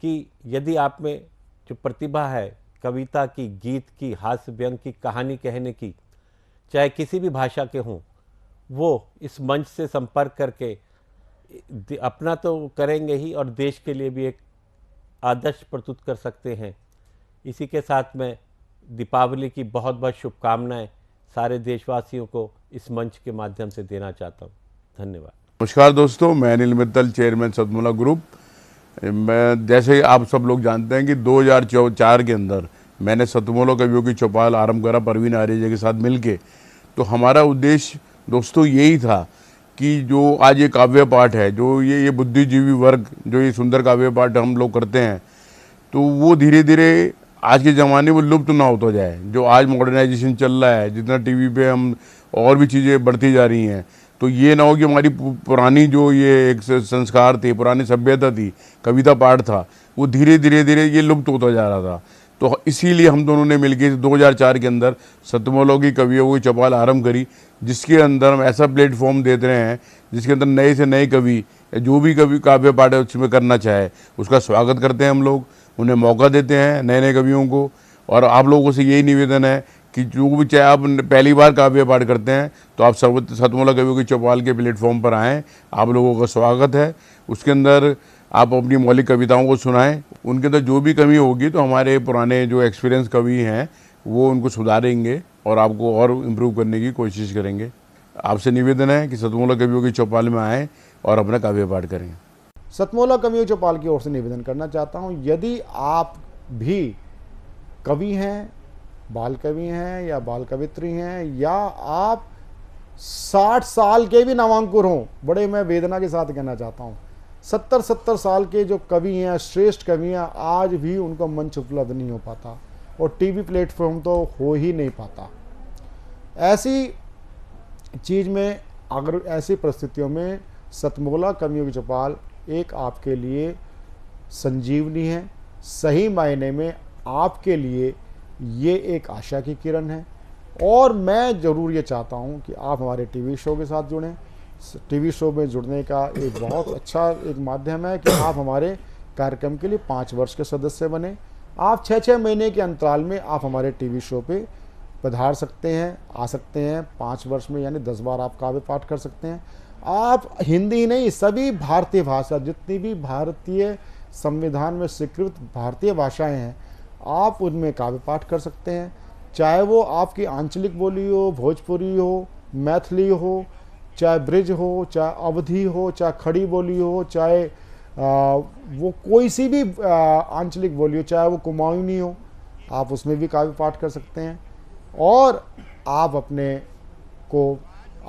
कि यदि आप में जो प्रतिभा है कविता की, गीत की, हास्य व्यंग की, कहानी कहने की, चाहे किसी भी भाषा के हों, वो इस मंच से संपर्क करके अपना तो करेंगे ही और देश के लिए भी एक आदर्श प्रस्तुत कर सकते हैं। इसी के साथ मैं दीपावली की बहुत बहुत शुभकामनाएं सारे देशवासियों को इस मंच के माध्यम से देना चाहता हूं। धन्यवाद। नमस्कार दोस्तों, मैं अनिल मित्तल, चेयरमैन सतमोला ग्रुप। मैं जैसे आप सब लोग जानते हैं कि 2004 के अंदर मैंने सतमोला कवियों की चौपाल आरंभ करा परवीन आर्य जी के साथ मिलके। तो हमारा उद्देश्य दोस्तों यही था कि जो आज ये काव्य पाठ है, जो ये बुद्धिजीवी वर्ग जो ये सुंदर काव्य पाठ हम लोग करते हैं, तो वो धीरे धीरे आज के ज़माने में लुप्त ना होता जाए। जो आज मॉडर्नाइजेशन चल रहा है, जितना टीवी पे हम और भी चीज़ें बढ़ती जा रही हैं, तो ये ना हो कि हमारी पुरानी जो ये एक संस्कार थे, पुरानी सभ्यता थी, कविता पाठ था, वो धीरे धीरे ये लुप्त होता जा रहा था। तो इसीलिए हम दोनों ने मिलकर 2004 के अंदर सतमोला की कवियों की चौपाल आरंभ करी, जिसके अंदर हम ऐसा प्लेटफॉर्म देते रहे हैं जिसके अंदर नए से नए कवि, जो भी कवि काव्य पाठ उसमें करना चाहे उसका स्वागत करते हैं हम लोग, उन्हें मौका देते हैं नए नए कवियों को। और आप लोगों से यही निवेदन है कि जो भी, चाहे आप पहली बार काव्य पाठ करते हैं तो आप सतमोला कवियों की चौपाल के प्लेटफॉर्म पर आएँ, आप लोगों का स्वागत है। उसके अंदर आप अपनी मौलिक कविताओं को सुनाएं, उनके अंदर जो भी कमी होगी तो हमारे पुराने जो एक्सपीरियंस कवि हैं वो उनको सुधारेंगे। और आपको और इम्प्रूव करने की कोशिश करेंगे। आपसे निवेदन है कि सतमोला कवियों की चौपाल में आएँ और अपना काव्य पाठ करें। सतमोला कवियों चौपाल की ओर से निवेदन करना चाहता हूँ, यदि आप भी कवि हैं, बाल कवि हैं या बाल कवित्री हैं, या आप 60 साल के भी नामांकुर हों, बड़े मैं वेदना के साथ कहना चाहता हूँ, 70 साल के जो कवि हैं, श्रेष्ठ कवि हैं, आज भी उनको मंच उपलब्ध नहीं हो पाता और टीवी प्लेटफॉर्म तो हो ही नहीं पाता। ऐसी चीज़ में, अगर ऐसी परिस्थितियों में सतमोला कवियों की चौपाल एक आपके लिए संजीवनी है। सही मायने में आपके लिए ये एक आशा की किरण है। और मैं ज़रूर ये चाहता हूँ कि आप हमारे टीवी शो के साथ जुड़ें। टीवी शो में जुड़ने का एक बहुत अच्छा एक माध्यम है कि आप हमारे कार्यक्रम के लिए 5 वर्ष के सदस्य बने। आप 6-6 महीने के अंतराल में आप हमारे टीवी शो पे पधार सकते हैं, आ सकते हैं। 5 वर्ष में यानी 10 बार आप काव्य पाठ कर सकते हैं। आप हिंदी नहीं, सभी भारतीय भाषा, जितनी भी भारतीय संविधान में स्वीकृत भारतीय भाषाएं हैं, आप उनमें काव्य पाठ कर सकते हैं। चाहे वो आपकी आंचलिक बोली हो, भोजपुरी हो, मैथिली हो, चाहे ब्रिज हो, चाहे अवधी हो, चाहे खड़ी बोली हो, चाहे वो कोई सी भी आंचलिक बोली हो, चाहे वो कुमाऊनी हो, आप उसमें भी काव्य पाठ कर सकते हैं। और आप अपने को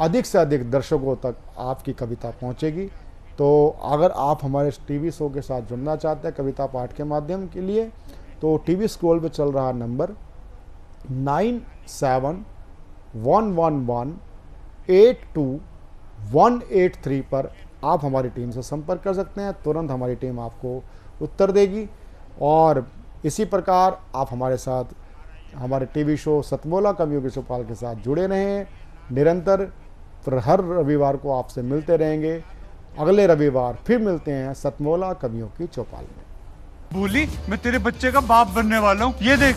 अधिक से अधिक दर्शकों तक आपकी कविता पहुंचेगी। तो अगर आप हमारे टीवी शो के साथ जुड़ना चाहते हैं कविता पाठ के माध्यम के लिए, तो टीवी स्क्रॉल पे चल रहा नंबर 9711182183 पर आप हमारी टीम से संपर्क कर सकते हैं। तुरंत हमारी टीम आपको उत्तर देगी। और इसी प्रकार आप हमारे साथ हमारे टीवी शो सतमोला कवियों की चौपाल के साथ जुड़े रहें निरंतर। फिर हर रविवार को आपसे मिलते रहेंगे। अगले रविवार फिर मिलते हैं सतमोला कवियों की चौपाल में। भूली, मैं तेरे बच्चे का बाप बनने वाला हूँ, ये देख।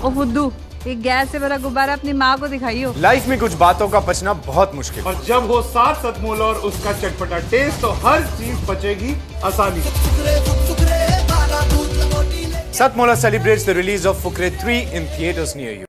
ओ बुद्धू, एक गैस से भरा गुब्बारा अपनी माँ को दिखाइयो। लाइफ में कुछ बातों का बचना बहुत मुश्किल है। और जब हो साथ सतमोला और उसका चटपटा टेस्ट, तो हर चीज बचेगी आसानी से। Satmola celebrates the release of Fukre 3 in theaters near you.